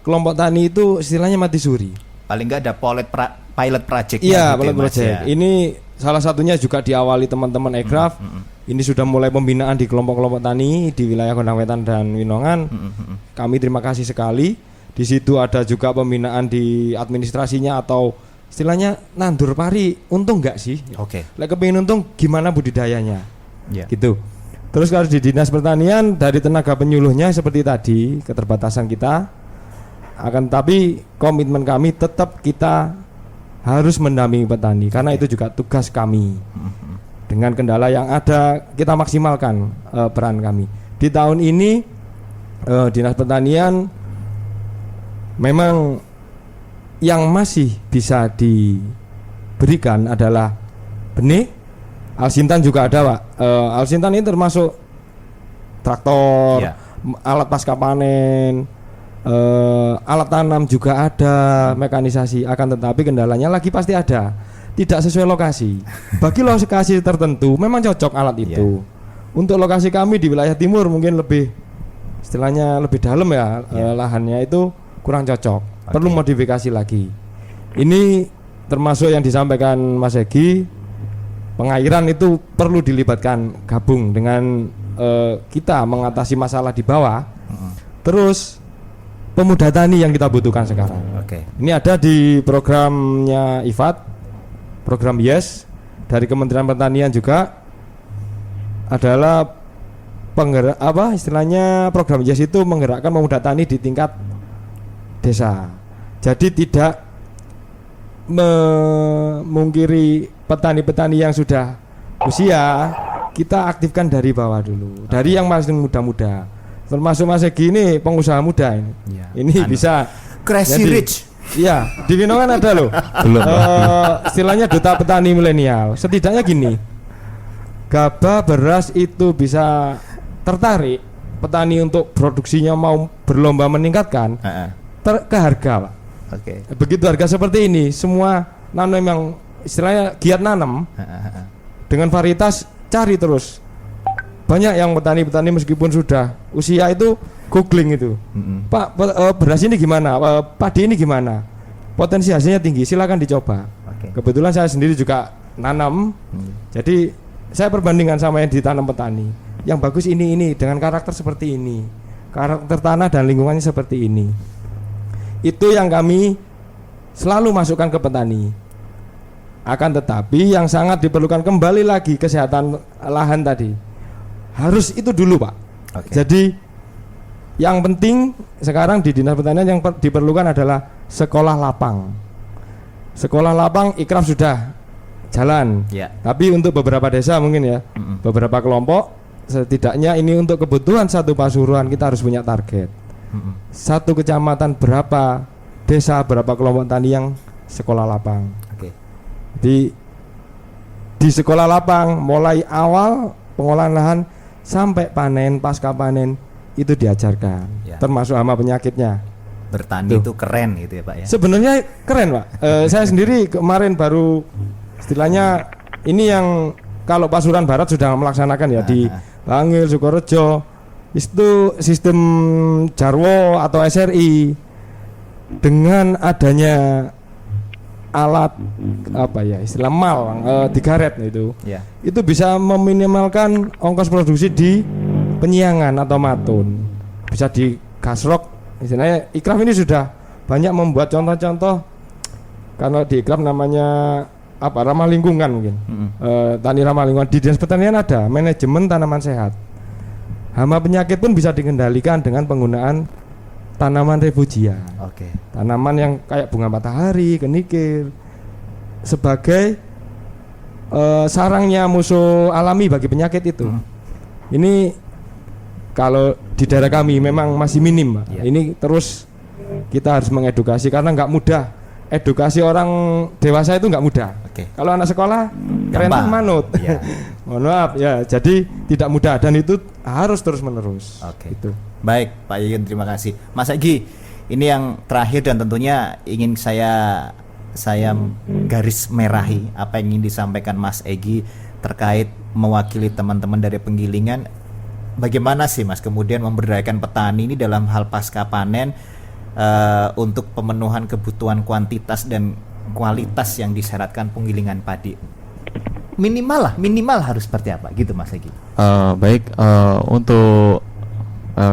kelompok tani itu istilahnya mati suri. Paling nggak ada pilot project. Iya, pilot project. Ini salah satunya juga diawali teman-teman Ekraf. Ini sudah mulai pembinaan di kelompok-kelompok tani di wilayah Gondang Wetan dan Winongan. Kami terima kasih sekali. Di situ ada juga pembinaan di administrasinya atau istilahnya nandur pari. Untung nggak sih? Lek kepingin untung gimana budidayanya? Gitu. Terus kalau di Dinas Pertanian dari tenaga penyuluhnya seperti tadi keterbatasan kita, akan tapi komitmen kami tetap kita harus mendampingi petani karena itu juga tugas kami. Dengan kendala yang ada kita maksimalkan peran kami. Di tahun ini Dinas Pertanian memang yang masih bisa diberikan adalah benih. Alsintan juga ada Pak. Alsintan ini termasuk traktor, alat pasca panen, alat tanam juga ada, mekanisasi. Akan tetapi kendalanya lagi pasti ada, tidak sesuai lokasi. Bagi lokasi tertentu memang cocok alat itu. Untuk lokasi kami di wilayah timur mungkin lebih istilahnya lebih dalam ya, lahannya itu kurang cocok, perlu modifikasi lagi. Ini termasuk yang disampaikan Mas Egy, pengairan itu perlu dilibatkan gabung dengan kita mengatasi masalah di bawah. Terus pemuda tani yang kita butuhkan sekarang. Ini ada di programnya IFAD, program YES. dari Kementerian Pertanian juga adalah penggerak istilahnya program JAS itu menggerakkan pemuda tani di tingkat desa. Jadi tidak memungkiri petani-petani yang sudah usia, kita aktifkan dari bawah dulu, dari yang masih muda-muda. Termasuk Mas Egi ini pengusaha muda ini. Ya, ini bisa Crazy Rich. Iya, di Winongan ada loh. Belum. Istilahnya duta petani milenial. Setidaknya gini, gabah beras itu bisa tertarik petani untuk produksinya mau berlomba meningkatkan ke harga, Pak. Oke. Begitu harga seperti ini, semua nanam yang istilahnya giat nanam dengan varietas cari terus. Banyak yang petani-petani meskipun sudah usia itu googling itu, Pak, beras ini gimana, padi ini gimana, potensi hasilnya tinggi, silakan dicoba. Kebetulan saya sendiri juga nanam, jadi saya perbandingkan sama yang ditanam petani. Yang bagus ini dengan karakter seperti ini, karakter tanah dan lingkungannya seperti ini. Itu yang kami selalu masukkan ke petani. Akan tetapi yang sangat diperlukan kembali lagi kesehatan lahan tadi. Harus itu dulu, Pak. Jadi yang penting sekarang di Dinas Pertanian yang diperlukan adalah sekolah lapang. Sekolah lapang ikraf sudah jalan. Tapi untuk beberapa desa mungkin ya, beberapa kelompok, setidaknya ini untuk kebutuhan satu Pasuruan kita harus punya target. Satu kecamatan berapa desa, berapa kelompok tani yang sekolah lapang. Di sekolah lapang mulai awal pengolahan lahan sampai panen, pasca panen itu diajarkan, termasuk hama penyakitnya. Bertani itu keren gitu ya, Pak ya. Sebenarnya keren, Pak. Saya sendiri kemarin baru istilahnya ini yang kalau Pasuruan Barat sudah melaksanakan ya di Bangil, Sukorejo. Itu sistem Jarwo atau SRI dengan adanya alat istilah mal 3 ret itu bisa meminimalkan ongkos produksi di penyiangan atau matun, bisa di gasrok. Istilahnya ikraf ini sudah banyak membuat contoh-contoh. Kalau di ikraf namanya ramah lingkungan mungkin, tani ramah lingkungan. Di Dinas Pertanian ada manajemen tanaman sehat. Hama penyakit pun bisa dikendalikan dengan penggunaan tanaman refugia. Tanaman yang kayak bunga matahari, kenikir sebagai sarangnya musuh alami bagi penyakit itu. Ini kalau di daerah kami memang masih minim, Pak. Ini terus kita harus mengedukasi karena nggak mudah. Edukasi orang dewasa itu nggak mudah. Kalau anak sekolah keren manut. Mohon maaf ya, jadi tidak mudah dan itu harus terus menerus. Gitu. Baik, Pak Yuyun, terima kasih. Mas Egi, ini yang terakhir dan tentunya ingin saya garis merahi apa yang ingin disampaikan Mas Egi terkait mewakili teman-teman dari penggilingan. Bagaimana sih Mas kemudian memberdayakan petani ini dalam hal pasca panen untuk pemenuhan kebutuhan kuantitas dan kualitas yang disyaratkan penggilingan padi? Minimal harus seperti apa gitu Mas Egi? Baik, untuk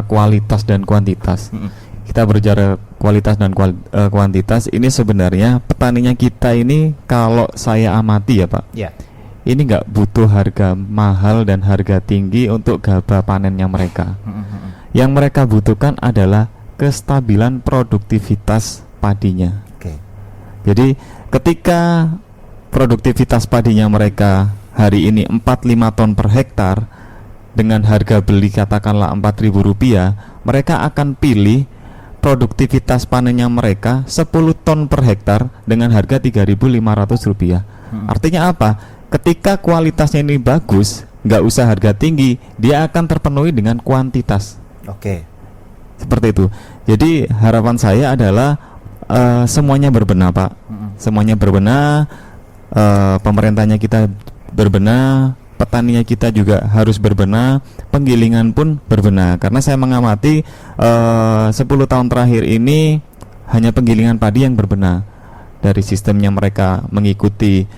kualitas dan kuantitas. Kita berbicara kualitas dan kuantitas, ini sebenarnya petaninya kita ini kalau saya amati ya Pak, ini nggak butuh harga mahal dan harga tinggi untuk gabah panennya mereka. Yang mereka butuhkan adalah kestabilan produktivitas padinya. Jadi ketika produktivitas padinya mereka hari ini 4-5 ton per hektar dengan harga beli katakanlah Rp4.000, mereka akan pilih produktivitas panennya mereka 10 ton per hektar dengan harga Rp3.500. Artinya apa? Ketika kualitasnya ini bagus, nggak usah harga tinggi, dia akan terpenuhi dengan kuantitas. Seperti itu. Jadi harapan saya adalah semuanya berbenah, Pak. Semuanya berbenah, pemerintahnya kita berbenah, petaninya kita juga harus berbenah, penggilingan pun berbenah. Karena saya mengamati 10 tahun terakhir ini hanya penggilingan padi yang berbenah. Dari sistemnya mereka mengikuti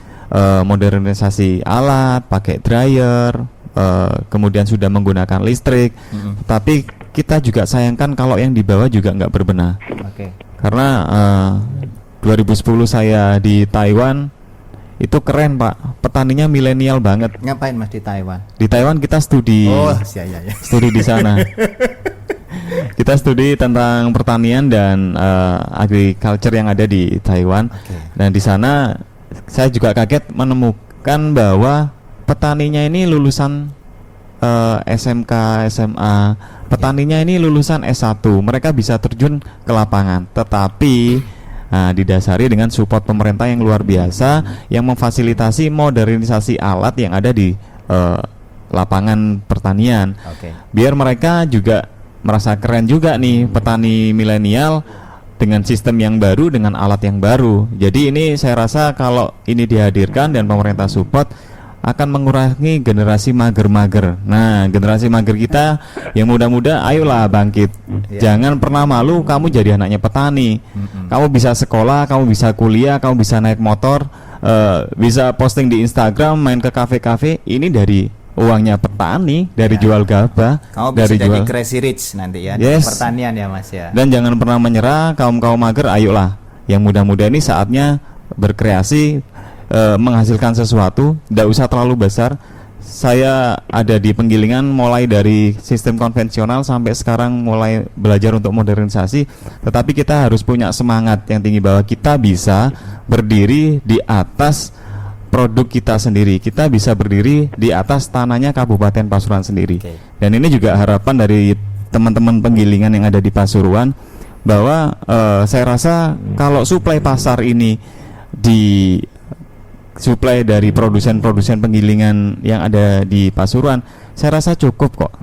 modernisasi alat, pakai dryer, kemudian sudah menggunakan listrik. Tapi kita juga sayangkan kalau yang di bawah juga nggak berbenah. Karena 2010 saya di Taiwan, itu keren Pak, petaninya milenial banget. Ngapain Mas di Taiwan? Di Taiwan kita studi, Oh, ya. studi di sana. Kita studi tentang pertanian dan agriculture yang ada di Taiwan. Dan di sana saya juga kaget menemukan bahwa petaninya ini lulusan SMK, SMA. Petaninya ini lulusan S1. Mereka bisa terjun ke lapangan. Tetapi didasari dengan support pemerintah yang luar biasa yang memfasilitasi modernisasi alat yang ada di lapangan pertanian. Biar mereka juga merasa keren juga nih, petani milenial dengan sistem yang baru, dengan alat yang baru. Jadi ini saya rasa kalau ini dihadirkan dan pemerintah support akan mengurangi generasi mager-mager. Nah, generasi mager kita yang muda-muda, ayolah bangkit. Jangan pernah malu kamu jadi anaknya petani. Kamu bisa sekolah, kamu bisa kuliah, kamu bisa naik motor, bisa posting di Instagram, main ke kafe-kafe. Ini dari uangnya petani, dari jual gabah, Kamu bisa dari jadi jual crazy rich nanti ya di Yes. pertanian ya Mas ya. Dan jangan pernah menyerah, kaum mager, ayolah. Yang muda-muda ini saatnya berkreasi, menghasilkan sesuatu, tidak usah terlalu besar. Saya ada di penggilingan mulai dari sistem konvensional sampai sekarang mulai belajar untuk modernisasi. Tetapi kita harus punya semangat yang tinggi bahwa kita bisa berdiri di atas produk kita sendiri. Kita bisa berdiri di atas tanahnya Kabupaten Pasuruan sendiri. Dan ini juga harapan dari teman-teman penggilingan yang ada di Pasuruan, bahwa saya rasa kalau suplai pasar ini di suplai dari produsen-produsen penggilingan yang ada di Pasuruan, saya rasa cukup kok.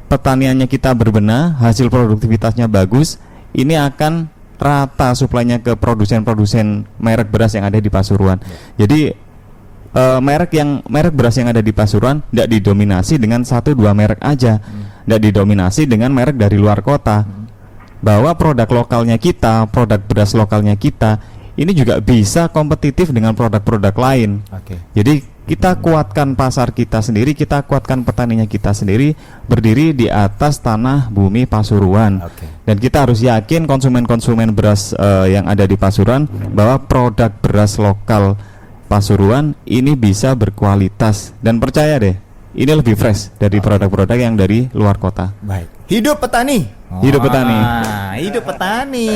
Pertaniannya kita berbenah, hasil produktivitasnya bagus, ini akan rata suplainya ke produsen-produsen merek beras yang ada di Pasuruan. Jadi merek beras yang ada di Pasuruan tidak didominasi dengan 1-2 merek aja, tidak didominasi dengan merek dari luar kota. Bahwa produk lokalnya kita, produk beras lokalnya kita ini juga bisa kompetitif dengan produk-produk lain. Jadi kita kuatkan pasar kita sendiri, kita kuatkan petaninya kita sendiri, berdiri di atas tanah bumi Pasuruan. Dan kita harus yakin konsumen-konsumen beras yang ada di Pasuruan bahwa produk beras lokal Pasuruan ini bisa berkualitas, dan percaya deh, ini lebih fresh dari produk-produk yang dari luar kota. Baik. Hidup petani. Hidup petani. Hidup petani.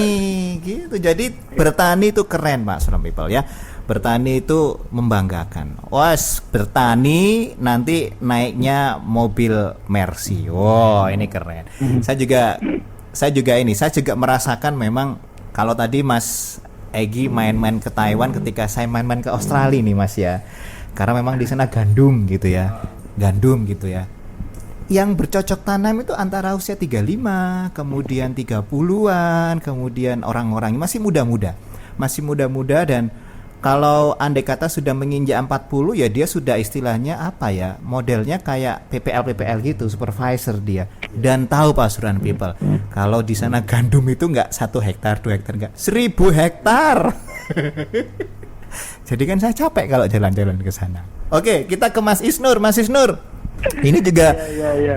Gitu. Jadi bertani itu keren Pak Suram People ya. Bertani itu membanggakan. Was, bertani nanti naiknya mobil Mercy. Wow, ini keren. Saya juga merasakan memang kalau tadi Mas Egi main-main ke Taiwan, ketika saya main-main ke Australia nih Mas ya. Karena memang di sana gandum gitu ya. Yang bercocok tanam itu antara usia 35, kemudian 30-an, kemudian orang-orang masih muda-muda. Dan kalau andai kata sudah menginjak 40 ya dia sudah istilahnya apa ya, modelnya kayak PPL gitu, supervisor dia. Dan tahu Pasuruan People, kalau di sana gandum itu enggak 1 hektar, 2 hektar, enggak 1000 hektar. Jadi kan saya capek kalau jalan-jalan ke sana. Oke, kita ke Mas Isnur. Ini juga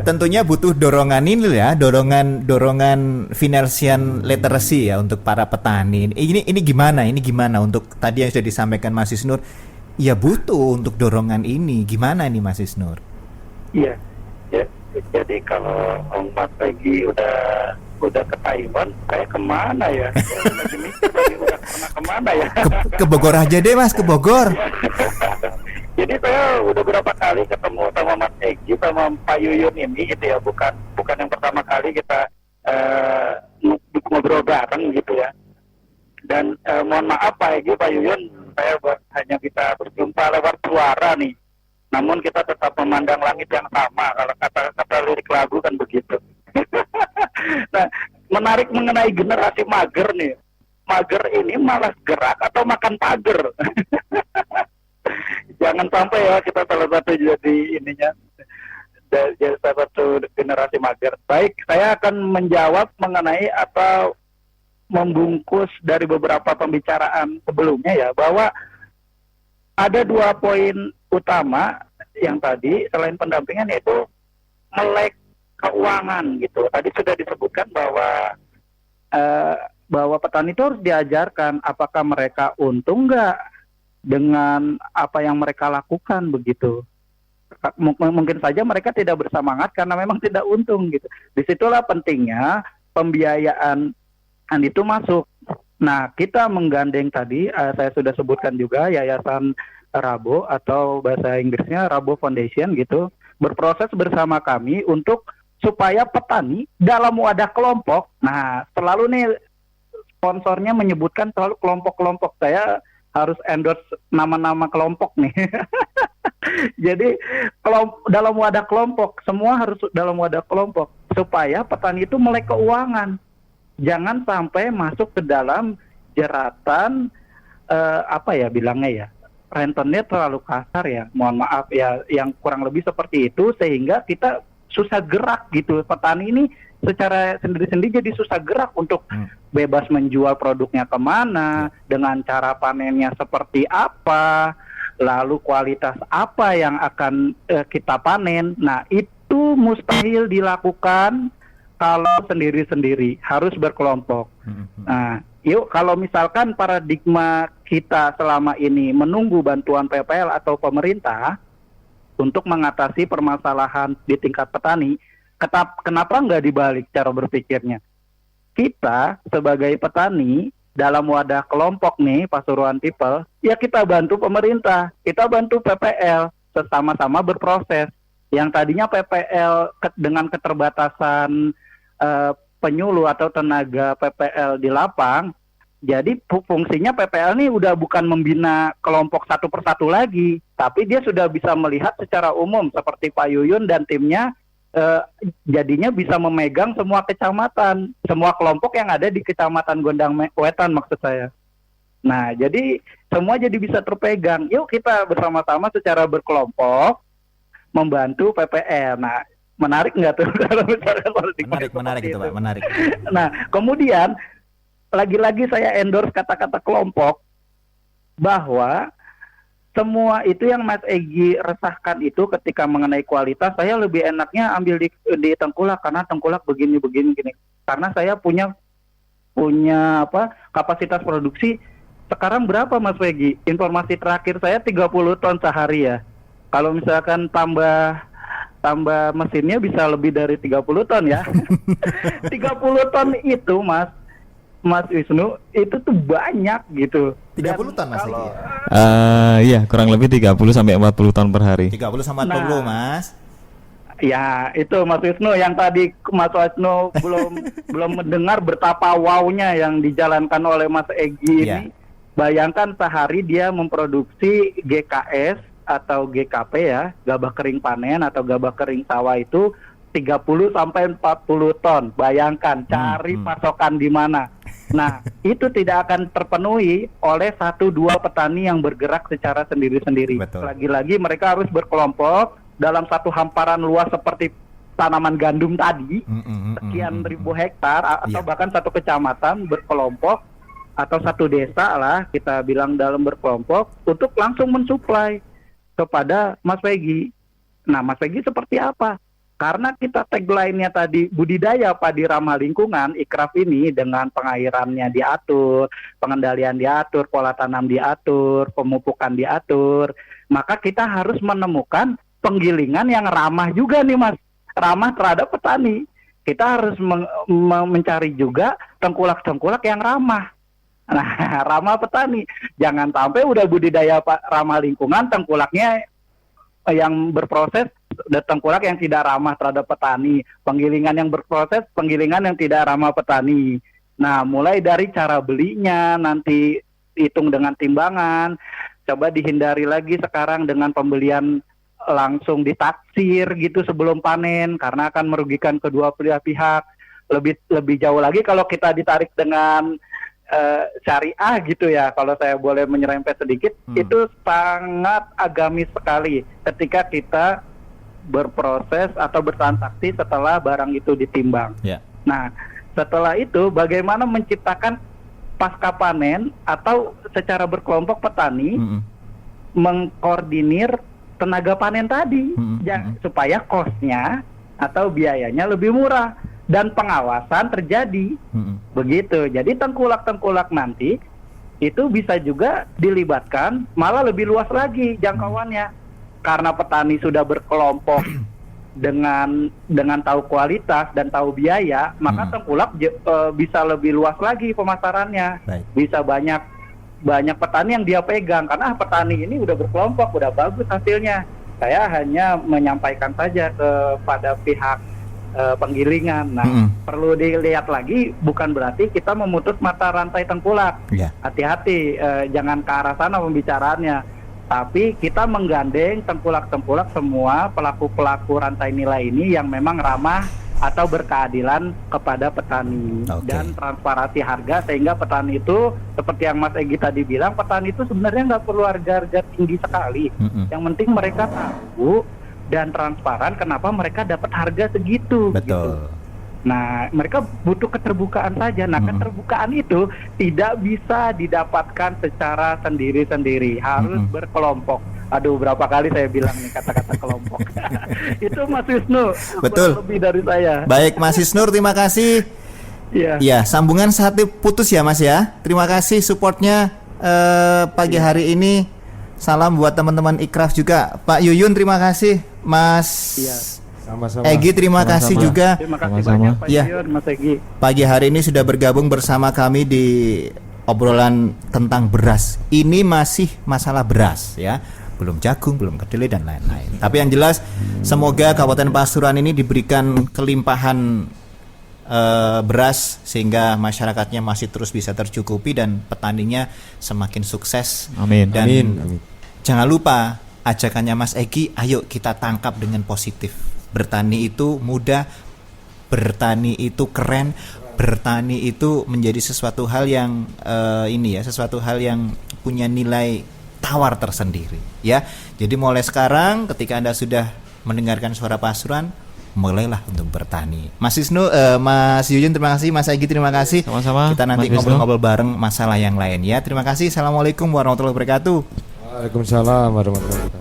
tentunya butuh dorongan ini ya, dorongan financial literacy ya untuk para petani. Ini gimana untuk tadi yang sudah disampaikan Mas Isnur? Ya butuh untuk dorongan ini. Gimana nih Mas Isnur? Iya. Ya, jadi kalau Om Mas Pegi udah ke Taiwan, kayak kemana ya? Udah pernah kemana ya? Ke Bogor aja deh Mas, ke Bogor. Jadi saya udah berapa kali ketemu sama Mas Egi sama Pak Yuyun ini gitu ya, bukan yang pertama kali kita ngobrol bareng gitu ya. Dan mohon maaf Pak Egi, Pak Yuyun, saya hanya bisa berjumpa lewat suara nih. Namun kita tetap memandang langit yang sama, kalau kata lirik lagu kan begitu. Nah, menarik mengenai generasi mager nih. Mager ini malas gerak atau makan pager? Jangan sampai ya kita salah satu jadi ininya, jadi salah satu generasi mager. Baik, saya akan menjawab mengenai atau membungkus dari beberapa pembicaraan sebelumnya ya, bahwa ada 2 poin utama yang tadi selain pendampingan, yaitu melek keuangan gitu. Tadi sudah disebutkan bahwa petani itu harus diajarkan apakah mereka untung nggak dengan apa yang mereka lakukan begitu. Mungkin saja mereka tidak bersemangat karena memang tidak untung gitu. Disitulah pentingnya pembiayaan itu masuk. Nah, kita menggandeng tadi, saya sudah sebutkan juga Yayasan Rabo atau bahasa Inggrisnya Rabo Foundation gitu, berproses bersama kami untuk supaya petani dalam wadah kelompok. Nah, selalu nih sponsornya menyebutkan selalu kelompok-kelompok. Saya harus endorse nama-nama kelompok nih. Jadi dalam wadah kelompok, semua harus dalam wadah kelompok supaya petani itu melek keuangan. Jangan sampai masuk ke dalam jeratan apa ya bilangnya ya, rentennya terlalu kasar ya, mohon maaf ya, yang kurang lebih seperti itu sehingga kita susah gerak gitu. Petani ini secara sendiri-sendiri jadi susah gerak untuk bebas menjual produknya kemana, dengan cara panennya seperti apa, lalu kualitas apa yang akan kita panen. Nah, itu mustahil dilakukan kalau sendiri-sendiri, harus berkelompok. Nah, yuk kalau misalkan paradigma kita selama ini menunggu bantuan PPL atau pemerintah untuk mengatasi permasalahan di tingkat petani, kenapa nggak dibalik cara berpikirnya? Kita sebagai petani dalam wadah kelompok nih, Pasuruan People, ya kita bantu pemerintah, kita bantu PPL, sama-sama berproses. Yang tadinya PPL dengan keterbatasan penyuluh atau tenaga PPL di lapang, jadi fungsinya PPL ini udah bukan membina kelompok satu persatu lagi, tapi dia sudah bisa melihat secara umum seperti Pak Yuyun dan timnya, jadinya bisa memegang semua kecamatan, semua kelompok yang ada di Kecamatan Gondang Wetan maksud saya. Nah, jadi semua jadi bisa terpegang. Yuk kita bersama-sama secara berkelompok membantu PPL. Nah, menarik nggak tuh kalau misalnya menarik itu Pak, menarik. Nah, kemudian lagi-lagi saya endorse kata-kata kelompok, bahwa semua itu yang Mas Egy resahkan itu ketika mengenai kualitas, saya lebih enaknya ambil di Tengkulak karena Tengkulak begini gini. Karena saya punya kapasitas produksi sekarang berapa Mas Egy? Informasi terakhir saya 30 ton sehari ya. Kalau misalkan tambah mesinnya bisa lebih dari 30 ton ya. 30 ton itu Mas Wisnu, itu tuh banyak gitu. 30 ton Mas Egy? Iya, kurang lebih 30 sampai 40 ton per hari. 30 sampai 40 Mas. Ya, itu Mas Wisnu yang tadi Mas Wisnu belum mendengar betapa wow-nya yang dijalankan oleh Mas Egy ini. Bayangkan sehari dia memproduksi GKS atau GKP ya, gabah kering panen atau gabah kering sawah itu 30 sampai 40 ton. Bayangkan cari pasokan di mana. Nah, itu tidak akan terpenuhi oleh 1-2 petani yang bergerak secara sendiri-sendiri. Lagi-lagi mereka harus berkelompok dalam satu hamparan luas seperti tanaman gandum tadi, sekian ribu hektar atau bahkan satu kecamatan berkelompok atau satu desa lah kita bilang dalam berkelompok untuk langsung mensuplai kepada Mas Peggy. Nah, Mas Peggy seperti apa? Karena kita tagline-nya tadi budidaya padi ramah lingkungan, Ikraf ini dengan pengairannya diatur, pengendalian diatur, pola tanam diatur, pemupukan diatur, maka kita harus menemukan penggilingan yang ramah juga nih Mas, ramah terhadap petani. Kita harus mencari juga tengkulak-tengkulak yang ramah. Nah, ramah petani. Jangan sampai udah budidaya ramah lingkungan, tengkulaknya yang berproses dan tengkulak yang tidak ramah terhadap petani. Penggilingan yang berproses, penggilingan yang tidak ramah petani. Nah, mulai dari cara belinya, nanti hitung dengan timbangan. Coba dihindari lagi sekarang dengan pembelian langsung ditaksir gitu sebelum panen, karena akan merugikan kedua pihak. Lebih jauh lagi kalau kita ditarik dengan syariah gitu ya, kalau saya boleh menyerempet sedikit, itu sangat agamis sekali ketika kita berproses atau bertransaksi setelah barang itu ditimbang. Nah, setelah itu bagaimana menciptakan pasca panen atau secara berkelompok petani mengkoordinir tenaga panen tadi supaya cost-nya atau biayanya lebih murah dan pengawasan terjadi. Begitu. Jadi tengkulak-tengkulak nanti itu bisa juga dilibatkan malah lebih luas lagi jangkauannya, karena petani sudah berkelompok dengan tahu kualitas dan tahu biaya, maka tengkulak bisa lebih luas lagi pemasarannya. Baik. Bisa banyak petani yang dia pegang, karena petani ini udah berkelompok, udah bagus hasilnya. Saya hanya menyampaikan saja kepada pihak penggilingan. Nah, perlu dilihat lagi, bukan berarti kita memutus mata rantai tengkulak. Ya. Hati-hati, jangan ke arah sana pembicaraannya. Tapi kita menggandeng tengkulak-tengkulak semua pelaku-pelaku rantai nilai ini yang memang ramah atau berkeadilan kepada petani. Dan transparansi harga, sehingga petani itu seperti yang Mas Egy tadi bilang, petani itu sebenarnya nggak perlu harga tinggi sekali. Yang penting mereka tahu dan transparan kenapa mereka dapat harga segitu. Betul. Gitu. Nah, mereka butuh keterbukaan saja. Nah, keterbukaan itu tidak bisa didapatkan secara sendiri-sendiri, harus berkelompok. Aduh, berapa kali saya bilang nih kata-kata kelompok. Itu Mas Wisnu. Betul. Lebih dari saya. Baik, Mas Isnur, terima kasih. Iya. Ya, sambungan satu putus ya, Mas ya. Terima kasih supportnya pagi hari ini. Salam buat teman-teman Ikraf juga. Pak Yuyun, terima kasih. Mas Sama-sama. Egy, terima kasih juga. Terima kasih Sama-sama. banyak Pak Iya. Yuyun, Mas Egy. Pagi hari ini sudah bergabung bersama kami di obrolan tentang beras. Ini masih masalah beras ya. Belum jagung, belum kedelai dan lain-lain. Tapi yang jelas semoga Kabupaten Pasuruan ini diberikan kelimpahan beras sehingga masyarakatnya masih terus bisa tercukupi dan petaninya semakin sukses. Amin. Dan Amin. jangan lupa ajakannya Mas Egy, ayo kita tangkap dengan positif. Bertani itu mudah, bertani itu keren, bertani itu menjadi sesuatu hal yang sesuatu hal yang punya nilai tawar tersendiri ya. Jadi mulai sekarang ketika Anda sudah mendengarkan suara Pasuruan, mulailah untuk bertani. Mas Wisnu, Mas Yuyun terima kasih, Mas Egy terima kasih. Sama-sama, Kita nanti Mas Wisnu. ngobrol-ngobrol bareng masalah yang lain ya. Terima kasih. Assalamualaikum warahmatullahi wabarakatuh. Waalaikumsalam warahmatullahi wabarakatuh.